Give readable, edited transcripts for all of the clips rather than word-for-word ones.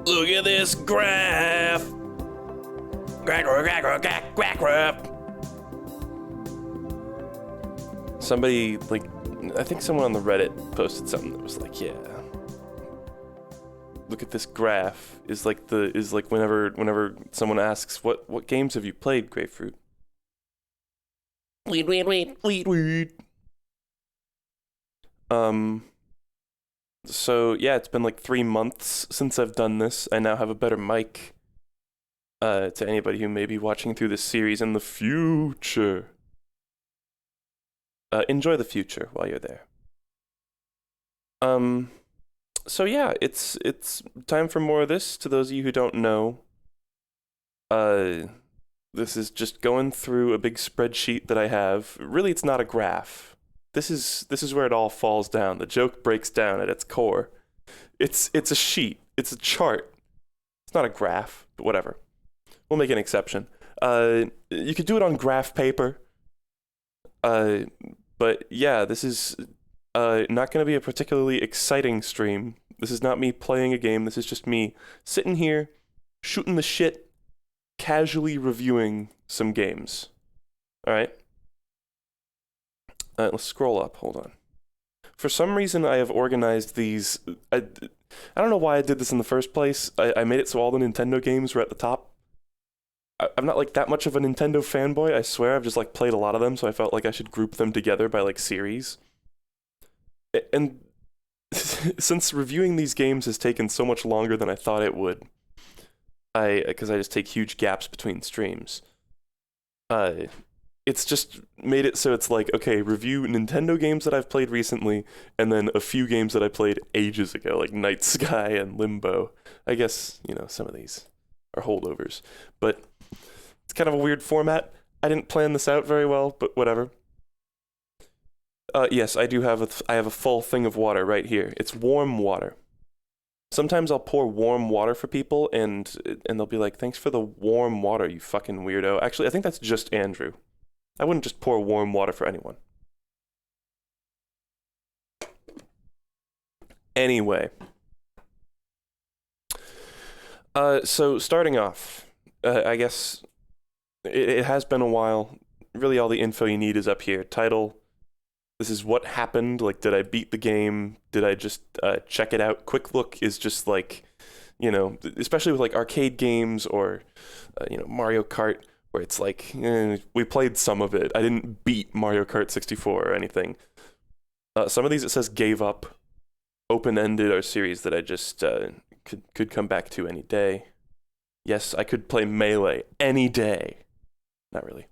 Look at this graph. Graph. Somebody, like, I think someone on the Reddit posted something that was like, yeah, look at this graph. Is like whenever someone asks, what games have you played, Grapefruit? Weed. So yeah, it's been like 3 months since I've done this. I now have a better mic. To anybody who may be watching through this series in the future. Enjoy the future while you're there. So yeah, it's time for more of this. To those of you who don't know, this is just going through a big spreadsheet that I have. Really, it's not a graph. This is where it all falls down. The joke breaks down at its core. It's a sheet. It's a chart. It's not a graph, but whatever. We'll make an exception. You could do it on graph paper. But yeah, this is not going to be a particularly exciting stream. This is not me playing a game. This is just me sitting here, shooting the shit, casually reviewing some games. All right? Let's scroll up. Hold on. For some reason, I have organized these. I don't know why I did this in the first place. I made it so all the Nintendo games were at the top. I'm not like that much of a Nintendo fanboy, I swear. I've just like played a lot of them, so I felt like I should group them together by like series. And since reviewing these games has taken so much longer than I thought it would, because I just take huge gaps between streams, it's just made it so it's like, okay, review Nintendo games that I've played recently, and then a few games that I played ages ago, like Night Sky and Limbo. I guess, some of these are holdovers, but it's kind of a weird format. I didn't plan this out very well, but whatever. Yes, I do have I have a full thing of water right here. It's warm water. Sometimes I'll pour warm water for people, and they'll be like, "Thanks for the warm water, you fucking weirdo." Actually, I think that's just Andrew. I wouldn't just pour warm water for anyone. Anyway. So starting off, I guess it has been a while. Really, all the info you need is up here. Title. This is what happened. Like, did I beat the game? Did I just check it out? Quick look is just like, especially with like arcade games or, Mario Kart, where it's like, we played some of it. I didn't beat Mario Kart 64 or anything. Some of these it says gave up. Open-ended are series that I just could come back to any day. Yes, I could play Melee any day. Not really.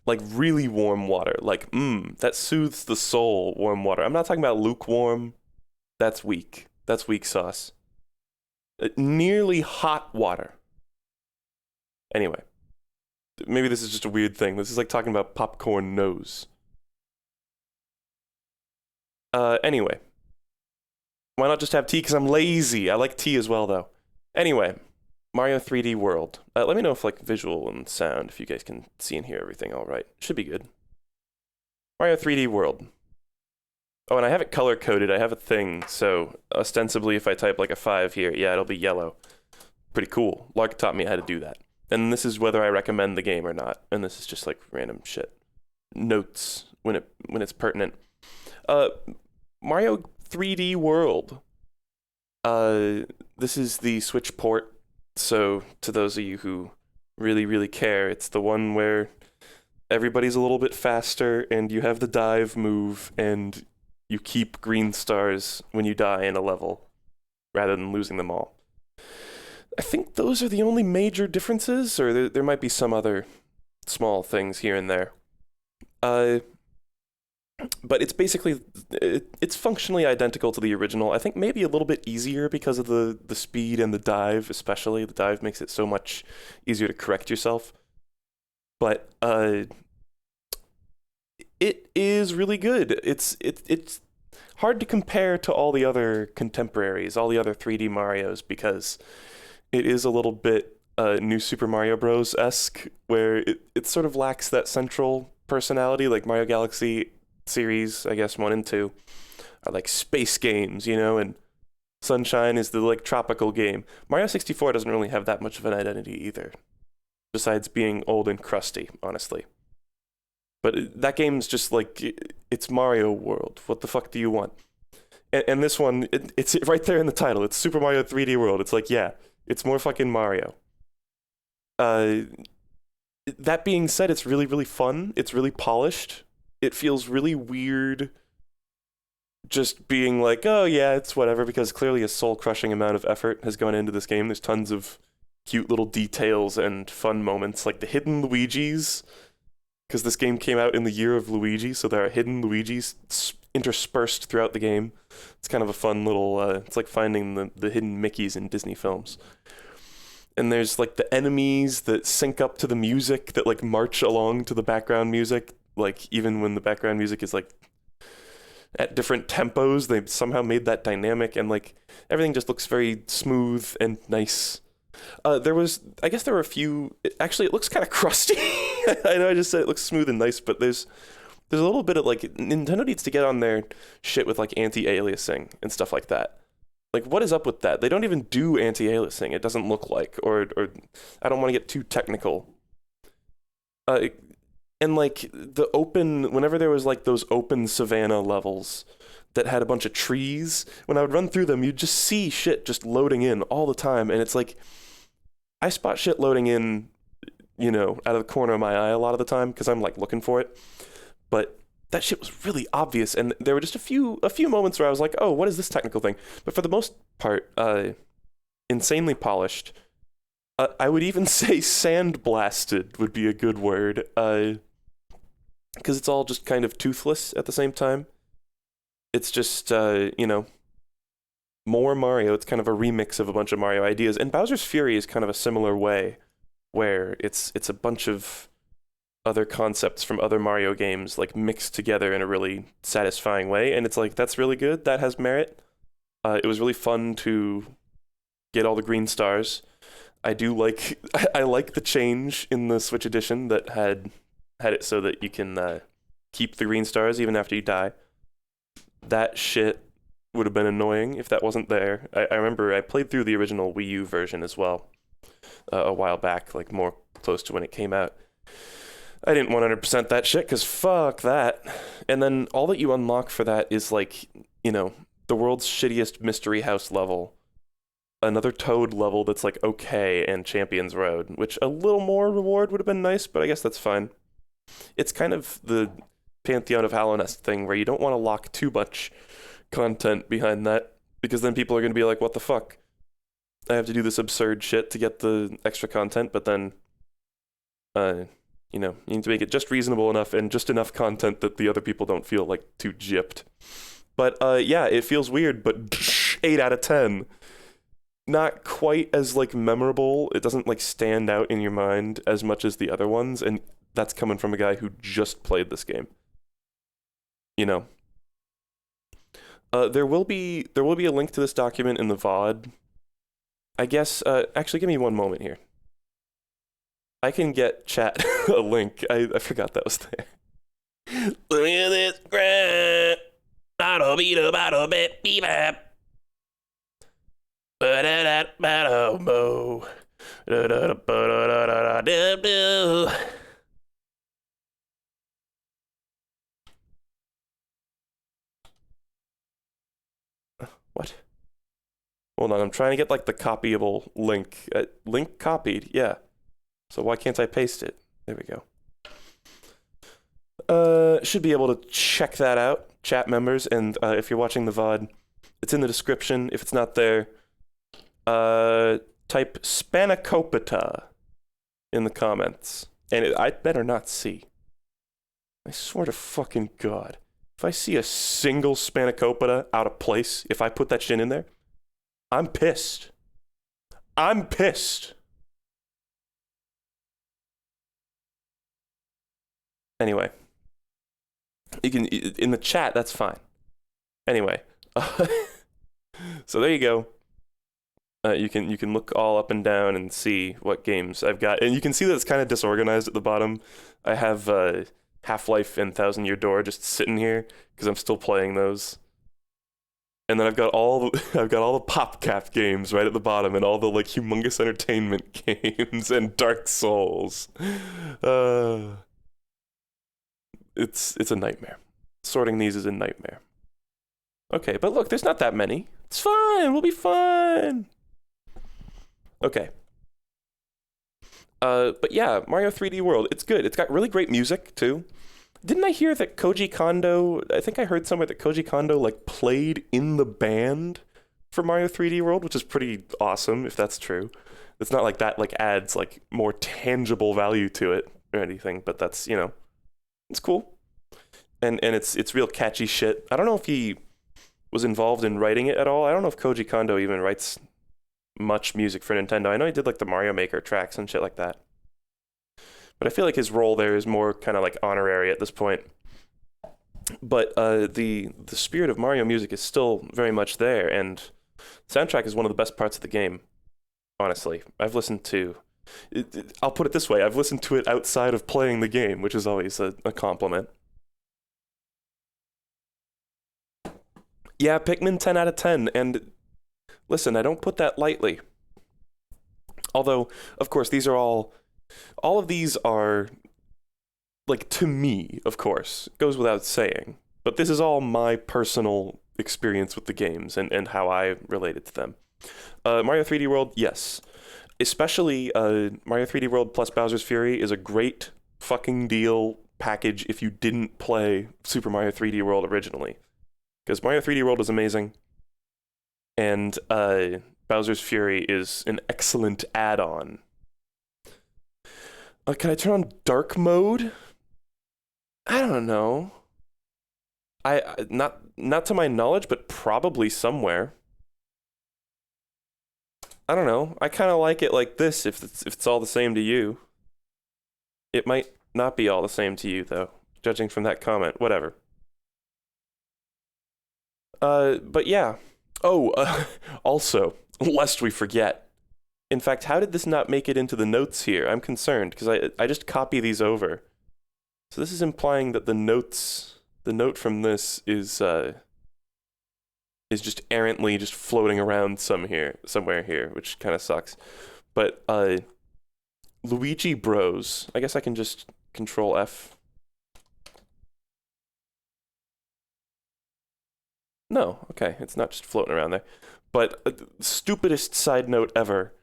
Like really warm water. Like, that soothes the soul, warm water. I'm not talking about lukewarm. That's weak. That's weak sauce. Nearly hot water. Anyway. Maybe this is just a weird thing. This is like talking about popcorn nose. Anyway. Why not just have tea? Because I'm lazy. I like tea as well, though. Anyway, Mario 3D World. Let me know if, like, visual and sound, if you guys can see and hear everything all right. Should be good. Mario 3D World. Oh, and I have it color-coded. I have a thing, so ostensibly if I type, like, a 5 here, yeah, it'll be yellow. Pretty cool. Lark taught me how to do that. And this is whether I recommend the game or not. And this is just, like, random shit. Notes when it's pertinent. Mario 3D World. This is the Switch port, so to those of you who really, really care, it's the one where everybody's a little bit faster, and you have the dive move, and you keep green stars when you die in a level, rather than losing them all. I think those are the only major differences, or there might be some other small things here and there. But it's basically, it's functionally identical to the original. I think maybe a little bit easier because of the speed and the dive, especially. The dive makes it so much easier to correct yourself. But it is really good. It's hard to compare to all the other contemporaries, all the other 3D Marios, because it is a little bit New Super Mario Bros.-esque, where it sort of lacks that central personality, like Mario Galaxy series, I guess 1 and 2 are like space games, and Sunshine is the like tropical game. Mario 64 doesn't really have that much of an identity either, besides being old and crusty, honestly. But that game's just like it's Mario World. What the fuck do you want? And this one, it's right there in the title. It's Super Mario 3D World. It's like, yeah, it's more fucking Mario. That being said, it's really, really fun. It's really polished. It feels really weird just being like, oh yeah, it's whatever, because clearly a soul-crushing amount of effort has gone into this game. There's tons of cute little details and fun moments, like the hidden Luigis, because this game came out in the year of Luigi, so there are hidden Luigis interspersed throughout the game. It's kind of a fun little, it's like finding the hidden Mickeys in Disney films. And there's like the enemies that sync up to the music that like march along to the background music, like even when the background music is like at different tempos, they somehow made that dynamic, and like everything just looks very smooth and nice. I guess there were a few, actually it looks kind of crusty. I know I just said it looks smooth and nice, but there's a little bit of like, Nintendo needs to get on their shit with like anti-aliasing and stuff like that. Like, what is up with that? They don't even do anti-aliasing, it doesn't look like, or I don't want to get too technical. And like whenever there was like those open savanna levels that had a bunch of trees, when I would run through them, you'd just see shit just loading in all the time. And it's like, I spot shit loading in, out of the corner of my eye a lot of the time because I'm like looking for it. But that shit was really obvious. And there were just a few moments where I was like, oh, what is this technical thing? But for the most part, insanely polished. I would even say sandblasted would be a good word. Because it's all just kind of toothless at the same time. It's just, more Mario. It's kind of a remix of a bunch of Mario ideas. And Bowser's Fury is kind of a similar way, where it's a bunch of other concepts from other Mario games, like mixed together in a really satisfying way. And it's like, that's really good. That has merit. It was really fun to get all the green stars. I like the change in the Switch edition that had it so that you can keep the green stars even after you die. That shit would have been annoying if that wasn't there. I remember I played through the original Wii U version as well a while back, like more close to when it came out. I didn't 100% that shit because fuck that. And then all that you unlock for that is like, the world's shittiest Mystery House level, another Toad level that's like okay, and Champions Road, which a little more reward would have been nice, but I guess that's fine. It's kind of the Pantheon of Hallownest thing where you don't want to lock too much content behind that, because then people are going to be like, what the fuck? I have to do this absurd shit to get the extra content, but then, you need to make it just reasonable enough and just enough content that the other people don't feel like too gypped. But yeah, it feels weird, but 8 out of 10. Not quite as like memorable. It doesn't like stand out in your mind as much as the other ones, and that's coming from a guy who just played this game. There will be a link to this document in the VOD. I guess. Actually, give me one moment here. I can get chat a link. I forgot that was there. Look at this crap. Battle beat a battle bit beep bap. What? Hold on, I'm trying to get like the copyable link. Link copied, yeah. So why can't I paste it? There we go. Should be able to check that out, chat members, and if you're watching the VOD, it's in the description. If it's not there, type Spanakopita in the comments. And I better not see. I swear to fucking God. If I see a single Spanakopita out of place, if I put that shit in there, I'm pissed. I'm pissed. Anyway. You can, in the chat, that's fine. Anyway. So there you go. You can look all up and down and see what games I've got. And you can see that it's kind of disorganized at the bottom. I have Half-Life and Thousand Year Door just sitting here because I'm still playing those. And then I've got all the, I've got all the PopCap games right at the bottom, and all the like Humongous Entertainment games and Dark Souls. Uh, it's a nightmare. Sorting these is a nightmare. Okay, but look, there's not that many. It's fine. We'll be fine. Okay. But yeah, Mario 3D World. It's good. It's got really great music too. Didn't I hear that Koji Kondo? I think I heard somewhere that Koji Kondo like played in the band for Mario 3D World, which is pretty awesome if that's true. It's not like that like adds like more tangible value to it or anything, but that's, you know, it's cool. And it's real catchy shit. I don't know if he was involved in writing it at all. I don't know if Koji Kondo even writes much music for Nintendo. I know he did like the Mario Maker tracks and shit like that. But I feel like his role there is more kind of like honorary at this point. But the spirit of Mario music is still very much there, and soundtrack is one of the best parts of the game. Honestly, I've listened to it, I'll put it this way, I've listened to it outside of playing the game, which is always a compliment. Yeah, Pikmin 10 out of 10, and listen, I don't put that lightly. Although, of course, these are all of these are, like, to me, of course, goes without saying, but this is all my personal experience with the games and how I related to them. Mario 3D World, yes. Especially Mario 3D World plus Bowser's Fury is a great fucking deal package if you didn't play Super Mario 3D World originally. Because Mario 3D World is amazing, and Bowser's Fury is an excellent add-on. Can I turn on dark mode? I don't know. I not to my knowledge, but probably somewhere. I don't know. I kind of like it like this. If it's all the same to you, it might not be all the same to you though. Judging from that comment, whatever. But yeah. Oh, also, lest we forget. In fact, how did this not make it into the notes here? I'm concerned, because I just copy these over. So this is implying that the note from this is just errantly just floating around somewhere here, which kind of sucks. But, Luigi Bros. I guess I can just Control F. No, okay, it's not just floating around there. But, stupidest side note ever.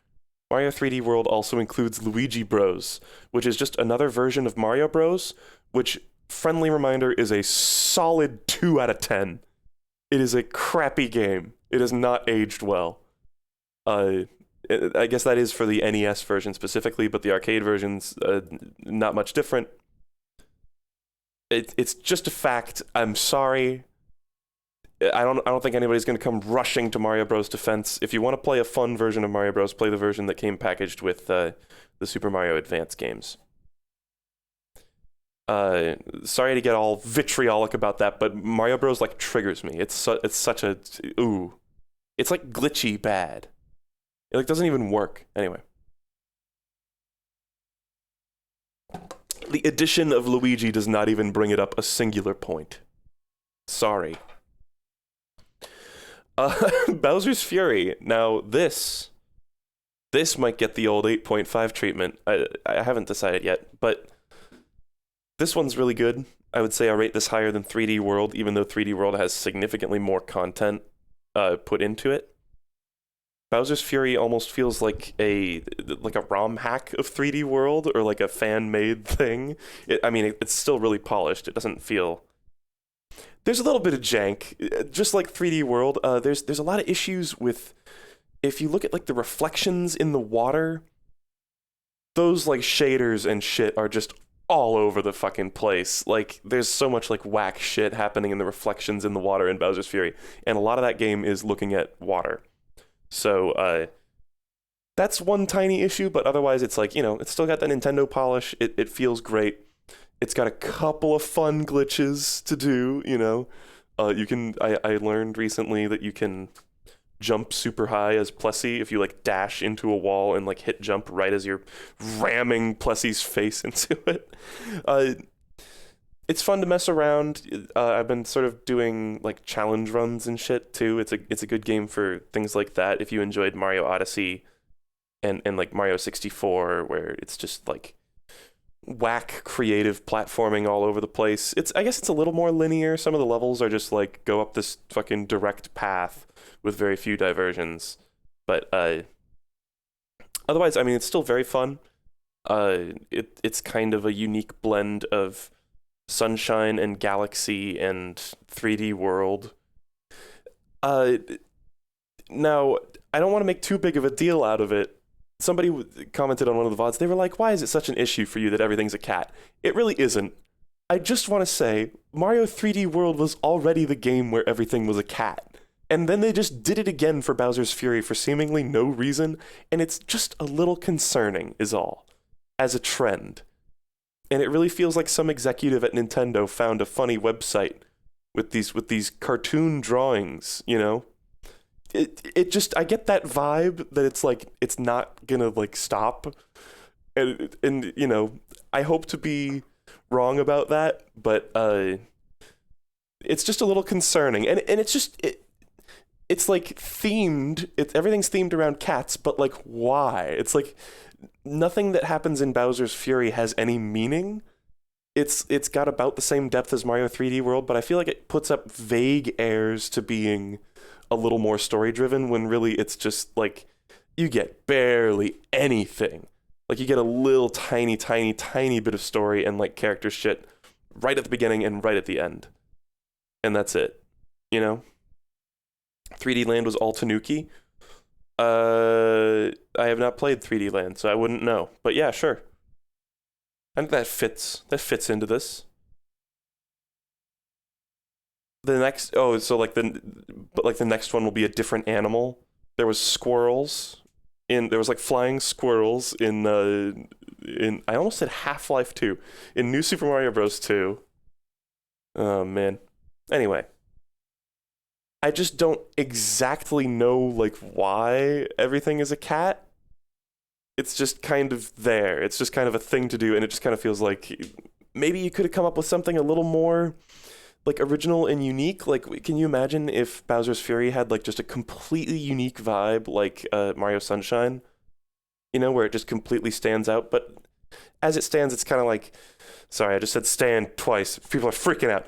Mario 3D World also includes Luigi Bros, which is just another version of Mario Bros, which, friendly reminder, is a solid 2 out of 10. It is a crappy game. It has not aged well. I guess that is for the NES version specifically, but the arcade version's not much different. It's just a fact. I'm sorry. I don't think anybody's going to come rushing to Mario Bros. Defense. If you want to play a fun version of Mario Bros., play the version that came packaged with the Super Mario Advance games. Sorry to get all vitriolic about that, but Mario Bros. Like triggers me. It's such a ooh. It's like glitchy bad. It like doesn't even work. Anyway. The addition of Luigi does not even bring it up a singular point. Sorry. Bowser's Fury. Now this might get the old 8.5 treatment. I haven't decided yet, but this one's really good. I would say I rate this higher than 3D World, even though 3D World has significantly more content put into it. Bowser's Fury almost feels like a ROM hack of 3D World, or like a fan-made thing. It's still really polished. It doesn't feel... There's a little bit of jank, just like 3D World. There's a lot of issues with, if you look at like the reflections in the water, those like shaders and shit are just all over the fucking place. Like there's so much like whack shit happening in the reflections in the water in Bowser's Fury, and a lot of that game is looking at water. So that's one tiny issue, but otherwise it's like, you know, it's still got that Nintendo polish. It feels great. It's got a couple of fun glitches to do, you know. I learned recently that you can jump super high as Plessy if you like dash into a wall and like hit jump right as you're ramming Plessy's face into it. it's fun to mess around. I've been sort of doing like challenge runs and shit too. It's a good game for things like that. If you enjoyed Mario Odyssey and like Mario 64, where it's just like whack creative platforming all over the place. I guess it's a little more linear. Some of the levels are just like go up this fucking direct path with very few diversions. But otherwise, I mean, it's still very fun. It's kind of a unique blend of Sunshine and Galaxy and 3D World. Uh, Now, I don't want to make too big of a deal out of it. Somebody commented on one of the VODs, they were like, why is it such an issue for you that everything's a cat? It really isn't. I just want to say, Mario 3D World was already the game where everything was a cat. And then they just did it again for Bowser's Fury for seemingly no reason, and it's just a little concerning, is all, as a trend. And it really feels like some executive at Nintendo found a funny website with these cartoon drawings, you know? It just, I get that vibe that it's like it's not gonna like stop, and you know, I hope to be wrong about that, but it's just a little concerning, and it's like themed. Everything's themed around cats, but like why? It's like nothing that happens in Bowser's Fury has any meaning. It's got about the same depth as Mario 3D World, but I feel like it puts up vague airs to being a little more story driven when really it's just like you get barely anything. Like you get a little tiny bit of story and like character shit right at the beginning and right at the end. And that's it. You know? 3D Land was all Tanuki. I have not played 3D Land, so I wouldn't know. But yeah, sure. I think that fits into this. The next the next one will be a different animal. There was like flying squirrels in I almost said Half-Life 2 in New Super Mario Bros. 2. Oh man. Anyway, I just don't exactly know like why everything is a cat. It's just kind of there. It's just kind of a thing to do, and it just kind of feels like maybe you could have come up with something a little more like original and unique. Like, can you imagine if Bowser's Fury had like just a completely unique vibe like Mario Sunshine? You know, where it just completely stands out. But as it stands, it's kind of like, sorry, I just said stand twice. People are freaking out.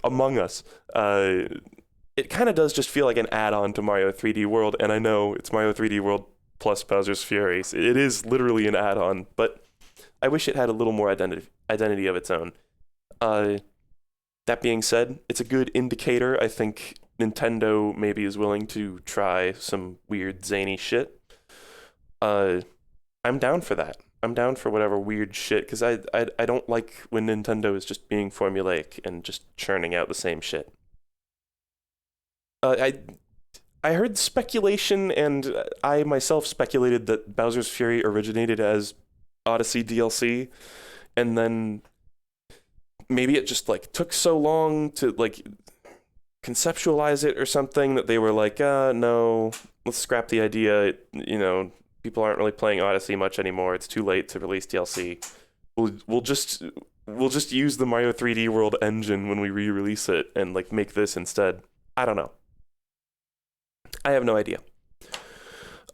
Among Us. It kind of does just feel like an add-on to Mario 3D World, and I know it's Mario 3D World plus Bowser's Fury. So it is literally an add-on, but I wish it had a little more identity of its own. That being said, it's a good indicator. I think Nintendo maybe is willing to try some weird zany shit. I'm down for that. I'm down for whatever weird shit, because I don't like when Nintendo is just being formulaic and just churning out the same shit. I heard speculation, and I myself speculated that Bowser's Fury originated as Odyssey DLC, and then maybe it just like took so long to like conceptualize it or something that they were like, no, let's scrap the idea. You know, people aren't really playing Odyssey much anymore. It's too late to release DLC. We'll just use the Mario 3D World engine when we re-release it and like make this instead. I don't know. I have no idea.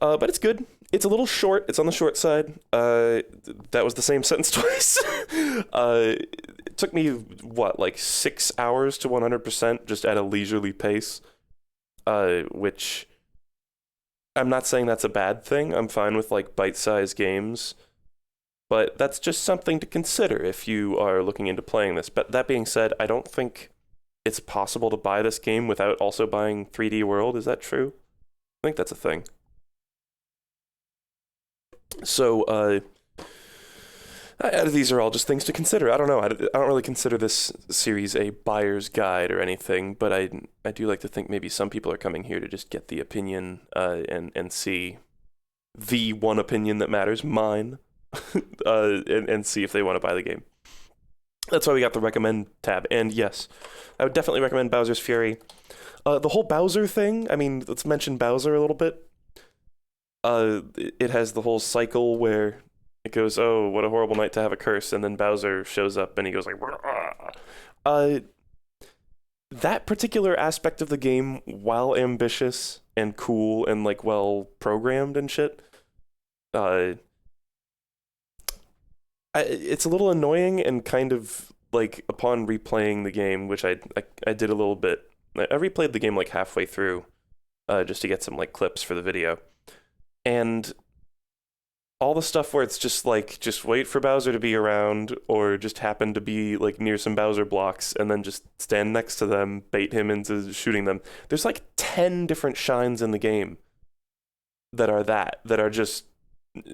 But it's good. It's a little short. It's on the short side. That was the same sentence twice. It took me, like 6 hours to 100% just at a leisurely pace, which I'm not saying that's a bad thing. I'm fine with like bite-sized games, but that's just something to consider if you are looking into playing this. But that being said, I don't think it's possible to buy this game without also buying 3D World. Is that true? I think that's a thing. So, these are all just things to consider. I don't know. I don't really consider this series a buyer's guide or anything, but I do like to think maybe some people are coming here to just get the opinion and see the one opinion that matters, mine, and see if they want to buy the game. That's why we got the recommend tab. And yes, I would definitely recommend Bowser's Fury. The whole Bowser thing, I mean, let's mention Bowser a little bit. It has the whole cycle where It goes, "Oh, what a horrible night to have a curse," and then Bowser shows up and he goes like, "Rah." uh, that particular aspect of the game, while ambitious and cool and like well programmed and shit, uh, it's a little annoying and kind of like upon replaying the game, which I did a little bit. I replayed the game like halfway through, just to get some like clips for the video, and all the stuff where it's just like just wait for Bowser to be around or just happen to be like near some Bowser blocks and then just stand next to them, bait him into shooting them. There's like 10 different shines in the game that are just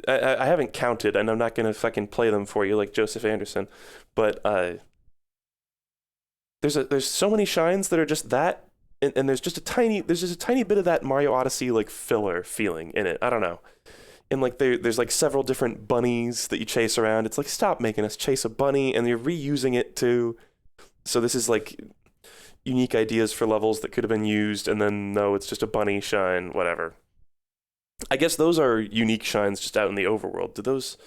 I haven't counted and I'm not gonna fucking play them for you like Joseph Anderson, but there's so many shines that are just that, and there's just a tiny bit of that Mario Odyssey like filler feeling in it. I don't know. And like there's like several different bunnies that you chase around. It's like, stop making us chase a bunny, and you're reusing it too. So this is like unique ideas for levels that could have been used, and then no, it's just a bunny shine, whatever. I guess those are unique shines just out in the overworld. Do those?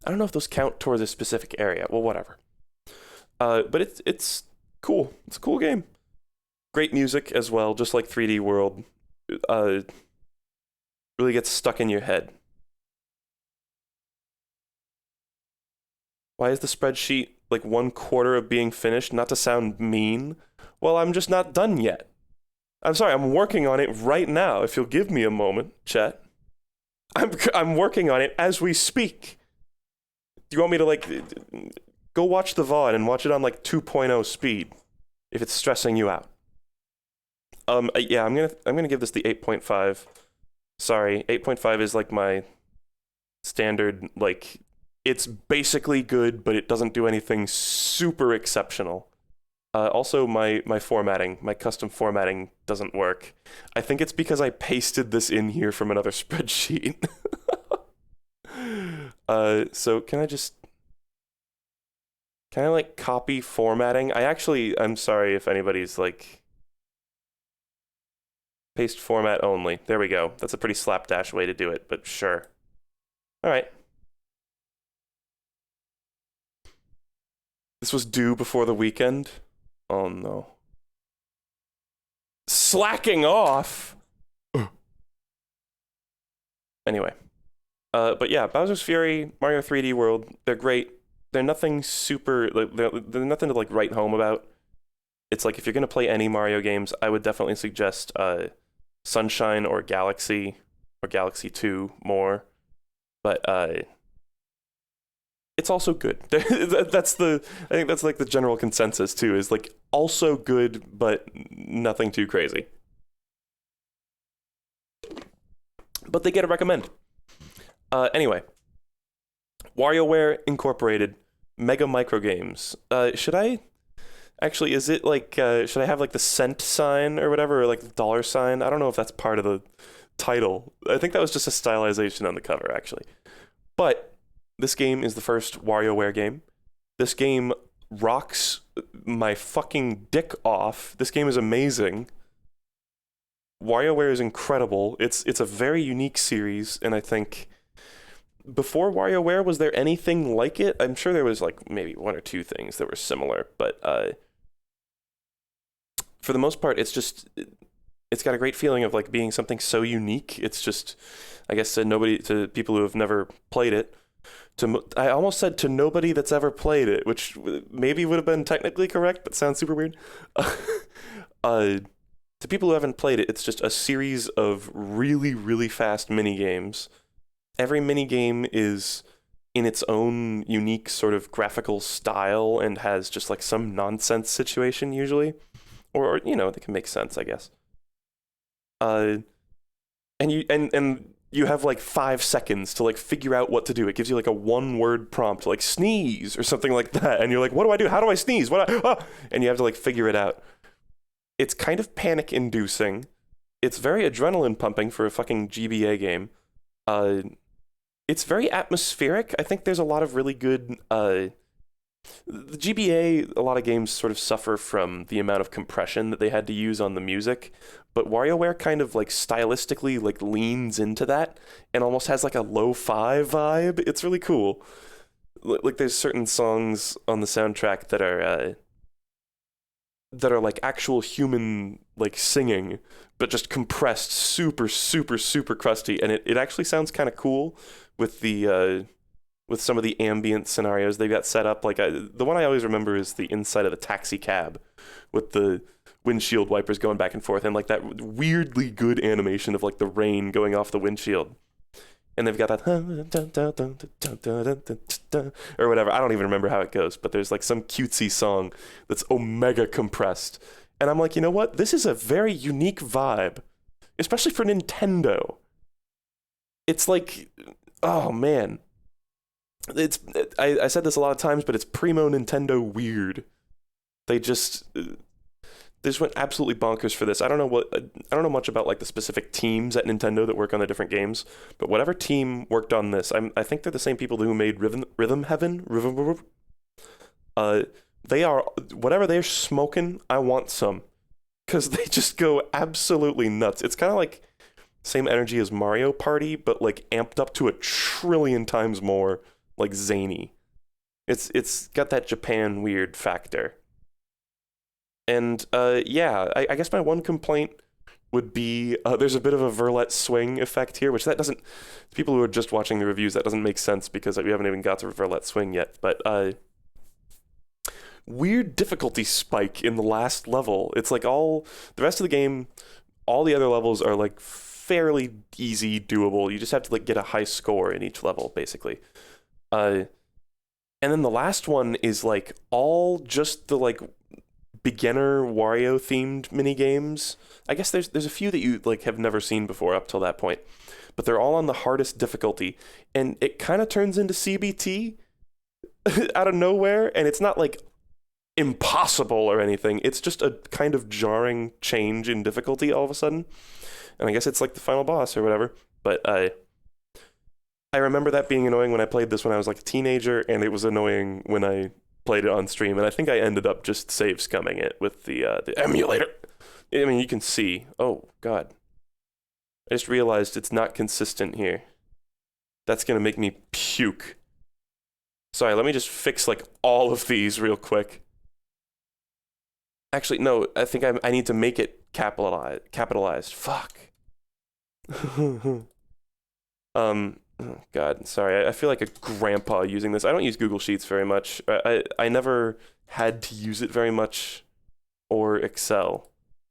I don't know if those count towards a specific area. Well, whatever. But it's cool. It's a cool game. Great music as well, just like 3D World. Really gets stuck in your head. Why is the spreadsheet like 1/4 of being finished? Not to sound mean. Well, I'm just not done yet. I'm sorry, I'm working on it right now. If you'll give me a moment, chat. I'm working on it as we speak. Do you want me to like go watch the VOD and watch it on like 2.0 speed if it's stressing you out? Yeah, I'm gonna give this the 8.5. Sorry, 8.5 is like my standard, like it's basically good, but it doesn't do anything super exceptional. Also, my formatting, my custom formatting doesn't work. I think it's because I pasted this in here from another spreadsheet. So can I like copy formatting? I'm sorry if anybody's like, paste format only. There we go. That's a pretty slapdash way to do it, but sure. All right. This was due before the weekend. Oh no. Slacking off. Anyway. But yeah, Bowser's Fury, Mario 3D World, they're great. They're nothing super, like, they're nothing to like write home about. It's like if you're gonna play any Mario games, I would definitely suggest Sunshine or Galaxy 2 more. But it's also good. I think that's like the general consensus too, is like also good, but nothing too crazy. But they get a recommend. Anyway, WarioWare Incorporated, Mega Micro Games. Should I actually? Is it like? Should I have like the cent sign or whatever, or like the dollar sign? I don't know if that's part of the title. I think that was just a stylization on the cover, actually. But this game is the first WarioWare game. This game rocks my fucking dick off. This game is amazing. WarioWare is incredible. It's a very unique series, and I think before WarioWare, was there anything like it? I'm sure there was like maybe one or two things that were similar, but for the most part, it's got a great feeling of like being something so unique. It's just, I guess, to people who have never played it. I almost said to nobody that's ever played it, which maybe would have been technically correct, but sounds super weird. To people who haven't played it, it's just a series of really, really fast mini games. Every mini game is in its own unique sort of graphical style and has just like some nonsense situation usually, or you know, they can make sense, I guess. And you have like 5 seconds to like figure out what to do. It gives you like a 1-word prompt, like sneeze or something like that. And you're like, what do I do? How do I sneeze? And you have to like figure it out. It's kind of panic inducing. It's very adrenaline pumping for a fucking GBA game. It's very atmospheric. I think there's a lot of really good The GBA, a lot of games sort of suffer from the amount of compression that they had to use on the music, but WarioWare kind of like stylistically like leans into that and almost has like a lo-fi vibe. It's really cool. Like there's certain songs on the soundtrack that are like actual human like singing, but just compressed, super, super, super crusty, and it actually sounds kind of cool with the with some of the ambient scenarios they got set up. Like the one I always remember is the inside of the taxi cab, with the windshield wipers going back and forth, and like that weirdly good animation of like the rain going off the windshield. And they've got that or whatever. I don't even remember how it goes, but there's like some cutesy song that's omega compressed. And I'm like, you know what? This is a very unique vibe, especially for Nintendo. It's like, oh man. I said this a lot of times, but it's primo Nintendo weird. They just went absolutely bonkers for this. I don't know much about like the specific teams at Nintendo that work on the different games, but whatever team worked on this, I think they're the same people who made Rhythm Heaven. They are whatever they're smoking. I want some, because they just go absolutely nuts. It's kind of like same energy as Mario Party, but like amped up to a trillion times more, like zany. It's got that Japan weird factor. And yeah, I guess my one complaint would be there's a bit of a Verlet swing effect here, which that doesn't, to people who are just watching the reviews, that doesn't make sense because we haven't even got to Verlet swing yet. But weird difficulty spike in the last level. It's like all the rest of the game, all the other levels are like fairly easy, doable. You just have to like get a high score in each level, basically. And then the last one is like all just the like beginner Wario themed mini games. I guess there's a few that you like have never seen before up till that point, but they're all on the hardest difficulty, and it kind of turns into CBT out of nowhere, and it's not like impossible or anything. It's just a kind of jarring change in difficulty all of a sudden, and I guess it's like the final boss or whatever. But I remember that being annoying when I played this when I was like a teenager, and it was annoying when I played it on stream, and I think I ended up just save scumming it with the emulator. I mean, you can see. Oh god, I just realized it's not consistent here. That's gonna make me puke. Sorry, let me just fix like all of these real quick. Actually, no, I think I need to make it capitalized. Fuck. Oh god, sorry. I feel like a grandpa using this. I don't use Google Sheets very much. I never had to use it very much, or Excel,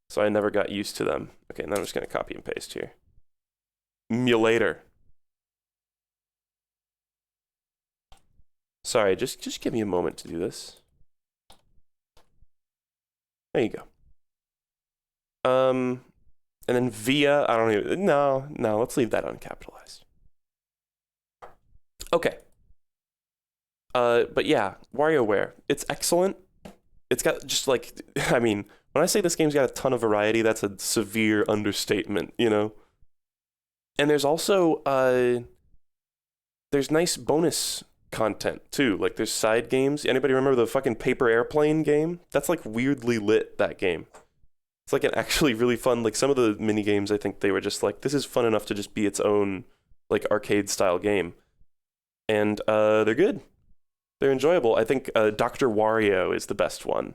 so I never got used to them. Okay, now I'm just gonna copy and paste here. Emulator. Sorry, just give me a moment to do this. There you go. And then via, I don't even, no, let's leave that uncapitalized. Okay. But yeah, WarioWare, it's excellent. It's got just like, I mean, when I say this game's got a ton of variety, that's a severe understatement, you know? And there's also, there's nice bonus content too. Like there's side games. Anybody remember the fucking paper airplane game? That's like weirdly lit, that game. It's like an actually really fun, like some of the mini games, I think they were just like, this is fun enough to just be its own like arcade style game. And they're good. They're enjoyable. I think Dr. Wario is the best one.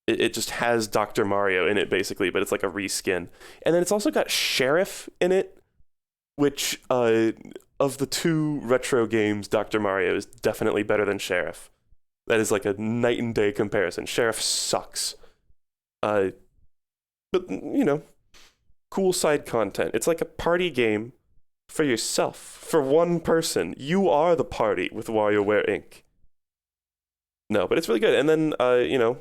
It just has Dr. Mario in it, basically, but it's like a reskin. And then it's also got Sheriff in it, which, of the two retro games, Dr. Mario is definitely better than Sheriff. That is like a night and day comparison. Sheriff sucks. But, you know, cool side content. It's like a party game for yourself, for one person. You are the party with WarioWare Inc. No, but it's really good. And then, you know,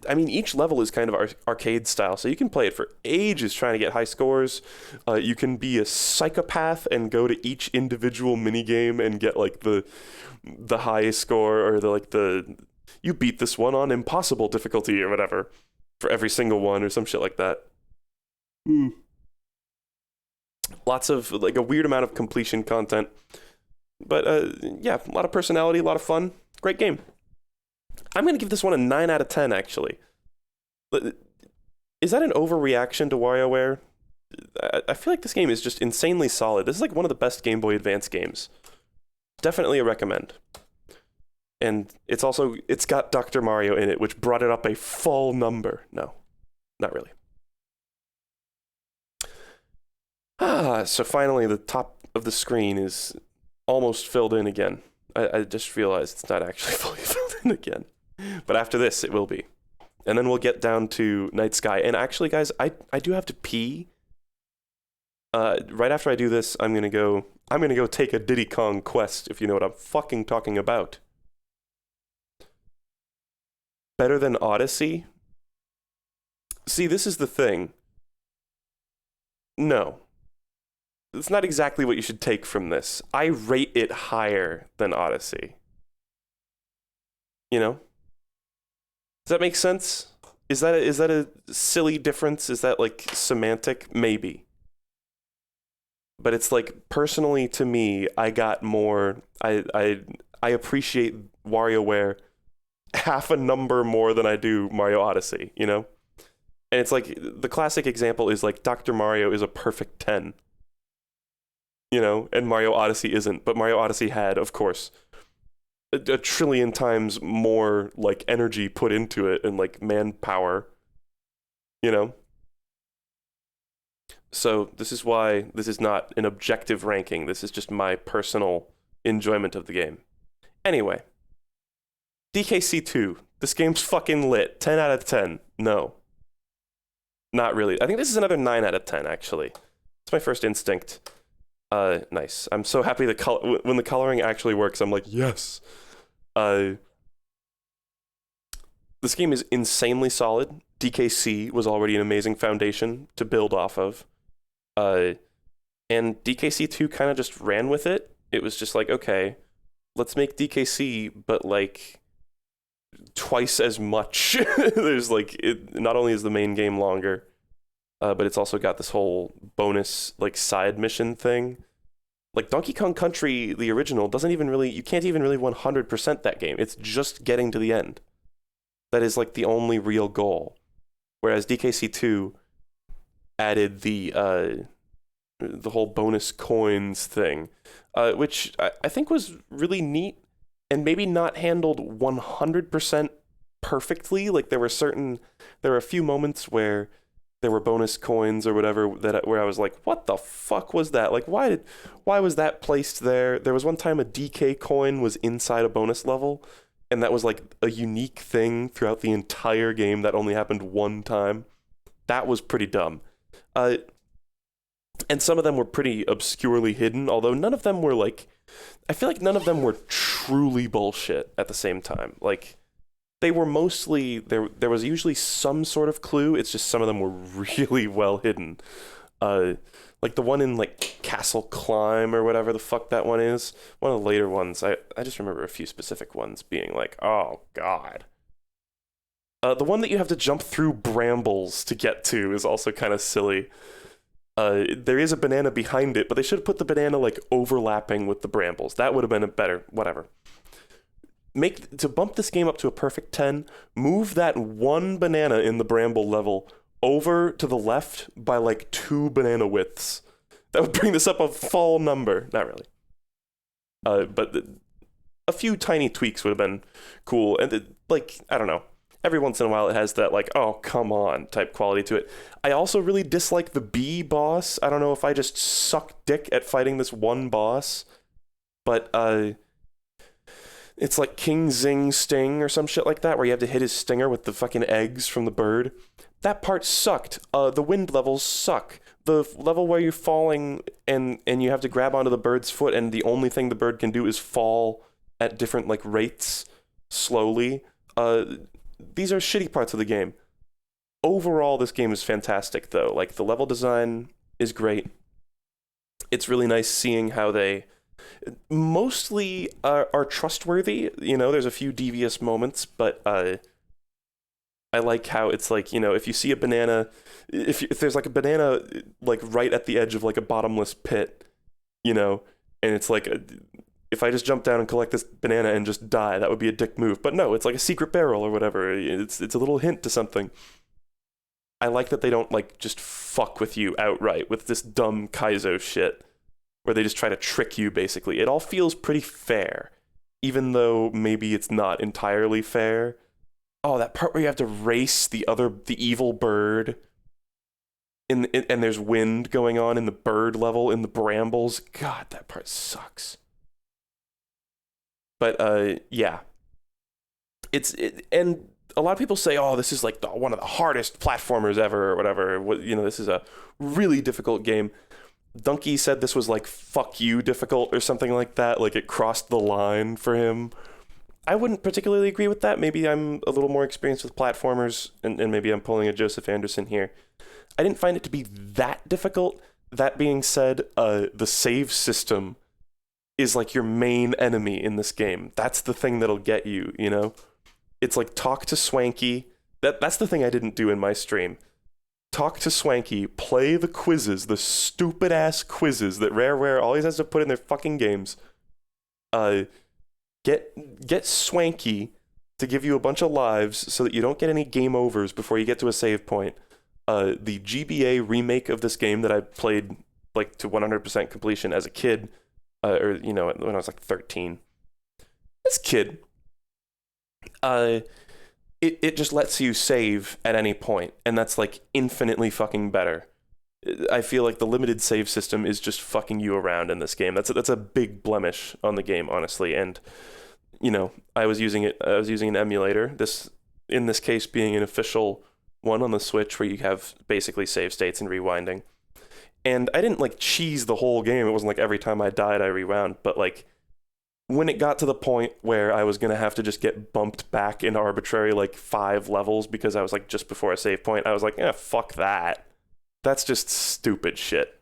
I mean, each level is kind of arcade style, so you can play it for ages trying to get high scores. You can be a psychopath and go to each individual minigame and get like the highest score, or you beat this one on impossible difficulty or whatever for every single one, or some shit like that. Lots of like a weird amount of completion content, but yeah, a lot of personality, a lot of fun. Great game. I'm going to give this one a 9 out of 10, actually. Is that an overreaction to WarioWare? I feel like this game is just insanely solid. This is like one of the best Game Boy Advance games. Definitely a recommend. And it's got Dr. Mario in it, which brought it up a full number. No, not really. So finally the top of the screen is almost filled in again. I just realized it's not actually fully filled in again. But after this, it will be. And then we'll get down to Night Sky. And actually, guys, I do have to pee. Right after I do this, I'm gonna go take a Diddy Kong quest, if you know what I'm fucking talking about. Better than Odyssey? See, this is the thing. No. It's not exactly what you should take from this. I rate it higher than Odyssey. You know? Does that make sense? Is that a silly difference? Is that like semantic? Maybe. But it's like, personally to me, I got more. I appreciate WarioWare half a number more than I do Mario Odyssey, you know? And it's like, the classic example is like Dr. Mario is a perfect 10. You know, and Mario Odyssey isn't, but Mario Odyssey had, of course, a trillion times more like energy put into it and like manpower, you know? So this is why this is not an objective ranking. This is just my personal enjoyment of the game. Anyway, DKC2. This game's fucking lit. 10 out of 10. No. Not really. I think this is another 9 out of 10, actually. It's my first instinct. Nice. I'm so happy when the coloring actually works, I'm like, yes. This game is insanely solid. DKC was already an amazing foundation to build off of. And DKC2 kind of just ran with it. It was just like, okay, let's make DKC, but like twice as much. There's like, not only is the main game longer, but it's also got this whole bonus like side mission thing. Like Donkey Kong Country, the original, you can't even really 100% that game. It's just getting to the end. That is like the only real goal. Whereas DKC2 added the whole bonus coins thing, which I think was really neat and maybe not handled 100% perfectly. Like there were a few moments where there were bonus coins or whatever where I was like, what the fuck was that? Like, why was that placed there? There was one time a DK coin was inside a bonus level, and that was like a unique thing throughout the entire game that only happened one time. That was pretty dumb. And some of them were pretty obscurely hidden, although none of them were like, I feel like none of them were truly bullshit at the same time. Like, they were mostly, there was usually some sort of clue, it's just some of them were really well hidden. Like the one in like Castle Climb or whatever the fuck that one is, one of the later ones, I just remember a few specific ones being like, oh god. The one that you have to jump through brambles to get to is also kind of silly. There is a banana behind it, but they should have put the banana like overlapping with the brambles. That would have been a better, whatever. To bump this game up to a perfect 10, move that one banana in the bramble level over to the left by like 2 banana widths. That would bring this up a full number. Not really. But a few tiny tweaks would have been cool. And like, I don't know. Every once in a while it has that like, oh, come on type quality to it. I also really dislike the bee boss. I don't know if I just suck dick at fighting this one boss. But, it's like King Zing Sting or some shit like that, where you have to hit his stinger with the fucking eggs from the bird. That part sucked. The wind levels suck. The level where you're falling and you have to grab onto the bird's foot and the only thing the bird can do is fall at different like rates slowly. These are shitty parts of the game. Overall, this game is fantastic though. Like the level design is great. It's really nice seeing how they mostly are trustworthy. You know, there's a few devious moments, but I like how it's like, you know, if you see a banana, if there's like a banana like right at the edge of like a bottomless pit, you know, and it's like if I just jump down and collect this banana and just die, that would be a dick move. But no, it's like a secret barrel or whatever. It's a little hint to something. I like that they don't like just fuck with you outright with this dumb Kaizo shit where they just try to trick you basically. It all feels pretty fair, even though maybe it's not entirely fair. Oh, that part where you have to race the evil bird and there's wind going on in the bird level in the brambles. God, that part sucks. But yeah, and a lot of people say, "Oh, this is like one of the hardest platformers ever," or whatever. This is a really difficult game. Donkey said this was like "fuck you" difficult or something like that. Like it crossed the line for him. I wouldn't particularly agree with that. Maybe I'm a little more experienced with platformers, and maybe I'm pulling a Joseph Anderson here. I didn't find it to be that difficult. That being said, the save system is like your main enemy in this game. That's the thing that'll get you, you know? It's like talk to Swanky. That's the thing I didn't do in my stream. Talk to Swanky, play the quizzes, the stupid ass quizzes that WarioWare always has to put in their fucking games. Get Swanky to give you a bunch of lives so that you don't get any game overs before you get to a save point. The GBA remake of this game that I played like to 100% completion as a kid, when I was like 13. This kid, it just lets you save at any point, and that's like infinitely fucking better. I feel like the limited save system is just fucking you around in this game. That's a big blemish on the game, honestly. And I was using an emulator. In this case, being an official one on the Switch, where you have basically save states and rewinding. And I didn't like cheese the whole game. It wasn't like every time I died I rewound, but like when it got to the point where I was gonna have to just get bumped back in arbitrary like 5 levels because I was like just before a save point, I was like, fuck that. That's just stupid shit.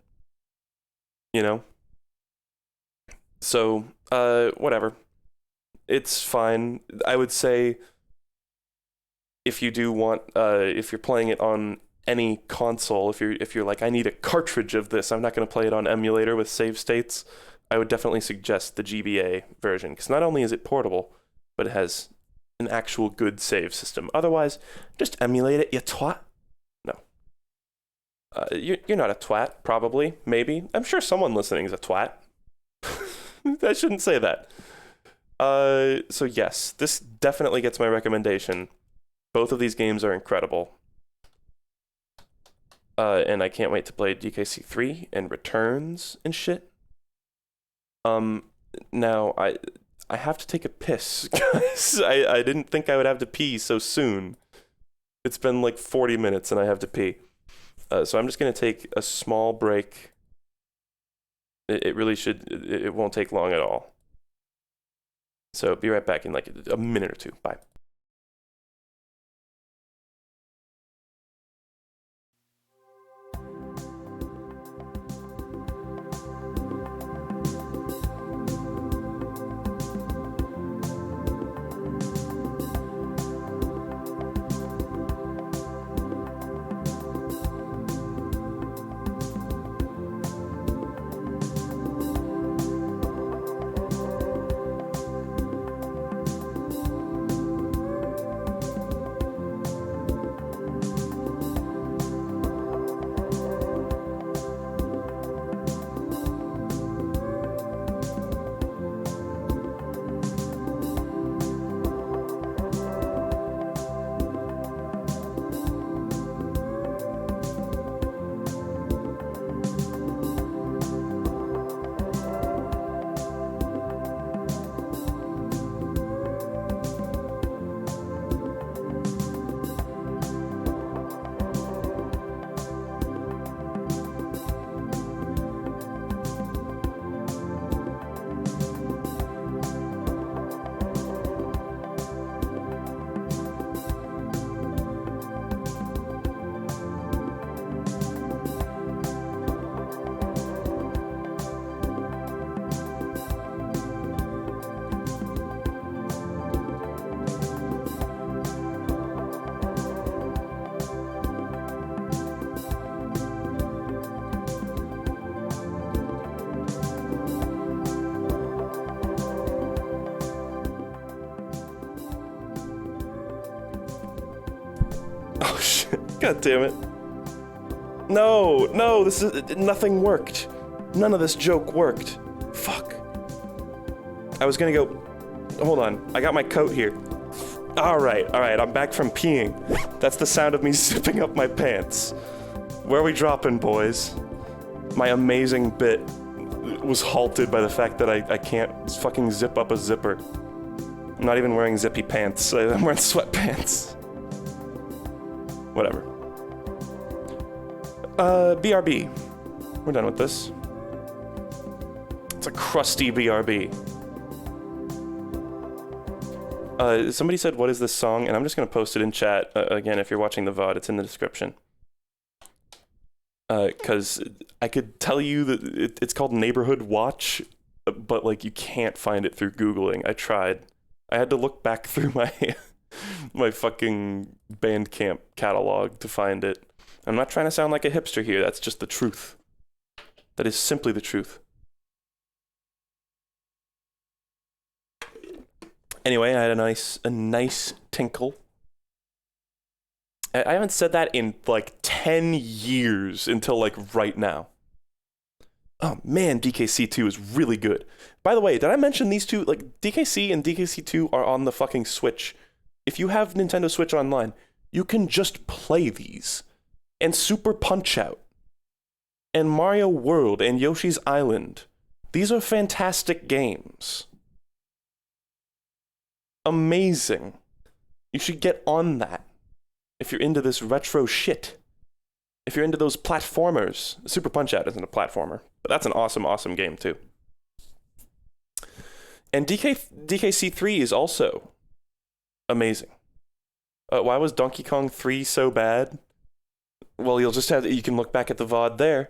So, whatever. It's fine. I would say if you do want, if you're playing it on any console, if you're like, I need a cartridge of this, I'm not going to play it on emulator with save states, I would definitely suggest the GBA version, because not only is it portable, but it has an actual good save system. Otherwise, just emulate it, you twat. No. You're not a twat, probably, maybe. I'm sure someone listening is a twat. I shouldn't say that. So yes, this definitely gets my recommendation. Both of these games are incredible. And I can't wait to play DKC3 and Returns and shit. Now I have to take a piss, guys. I didn't think I would have to pee so soon. It's been like 40 minutes and I have to pee. So I'm just gonna take a small break. It won't take long at all. So be right back in like a minute or two. Bye. God damn it. No, nothing worked. None of this joke worked. Fuck. I was gonna go, hold on, I got my coat here. All right, I'm back from peeing. That's the sound of me zipping up my pants. Where are we dropping, boys? My amazing bit was halted by the fact that I can't fucking zip up a zipper. I'm not even wearing zippy pants. I'm wearing sweatpants. Whatever. BRB. We're done with this. It's a crusty BRB. Somebody said, what is this song? And I'm just going to post it in chat. Again, if you're watching the VOD, it's in the description. Because I could tell you that it's called Neighborhood Watch, but, like, you can't find it through Googling. I tried. I had to look back through my my fucking Bandcamp catalog to find it. I'm not trying to sound like a hipster here. That's just the truth. That is simply the truth. Anyway, I had a nice tinkle. I haven't said that in like 10 years until like right now. Oh man, DKC2 is really good. By the way, did I mention these two? Like DKC and DKC2 are on the fucking Switch. If you have Nintendo Switch Online, you can just play these. And Super Punch-Out. And Mario World and Yoshi's Island. These are fantastic games. Amazing. You should get on that. If you're into this retro shit. If you're into those platformers. Super Punch-Out isn't a platformer. But that's an awesome, awesome game too. And DKC3 is also amazing. Why was Donkey Kong 3 so bad? Well, you can look back at the VOD there.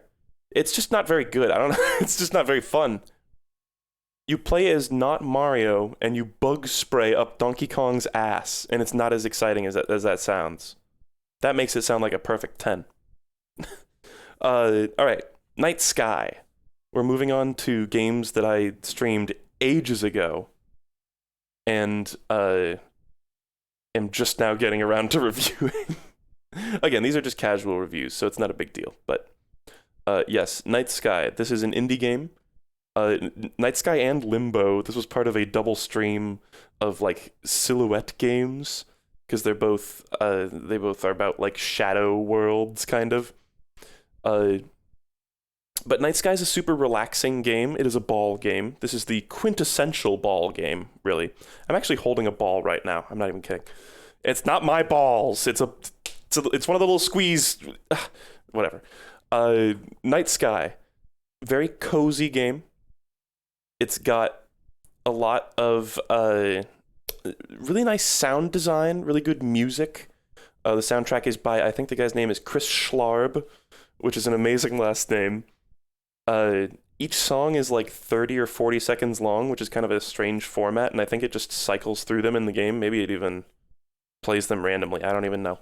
It's just not very good. I don't know. It's just not very fun. You play as not Mario, and you bug spray up Donkey Kong's ass, and it's not as exciting as that sounds. That makes it sound like a perfect 10. Alright, Night Sky. We're moving on to games that I streamed ages ago, and am just now getting around to reviewing. Again, these are just casual reviews, so it's not a big deal. But yes, Night Sky. This is an indie game. Night Sky and Limbo. This was part of a double stream of like silhouette games because they both are about like shadow worlds kind of. But Night Sky is a super relaxing game. It is a ball game. This is the quintessential ball game, really. I'm actually holding a ball right now. I'm not even kidding. It's not my balls. It's one of the little squeeze. Whatever. Night Sky. Very cozy game. It's got a lot of really nice sound design, really good music. The soundtrack is by, I think the guy's name is Chris Schlarb, which is an amazing last name. Each song is like 30 or 40 seconds long, which is kind of a strange format, and I think it just cycles through them in the game. Maybe it even plays them randomly. I don't even know.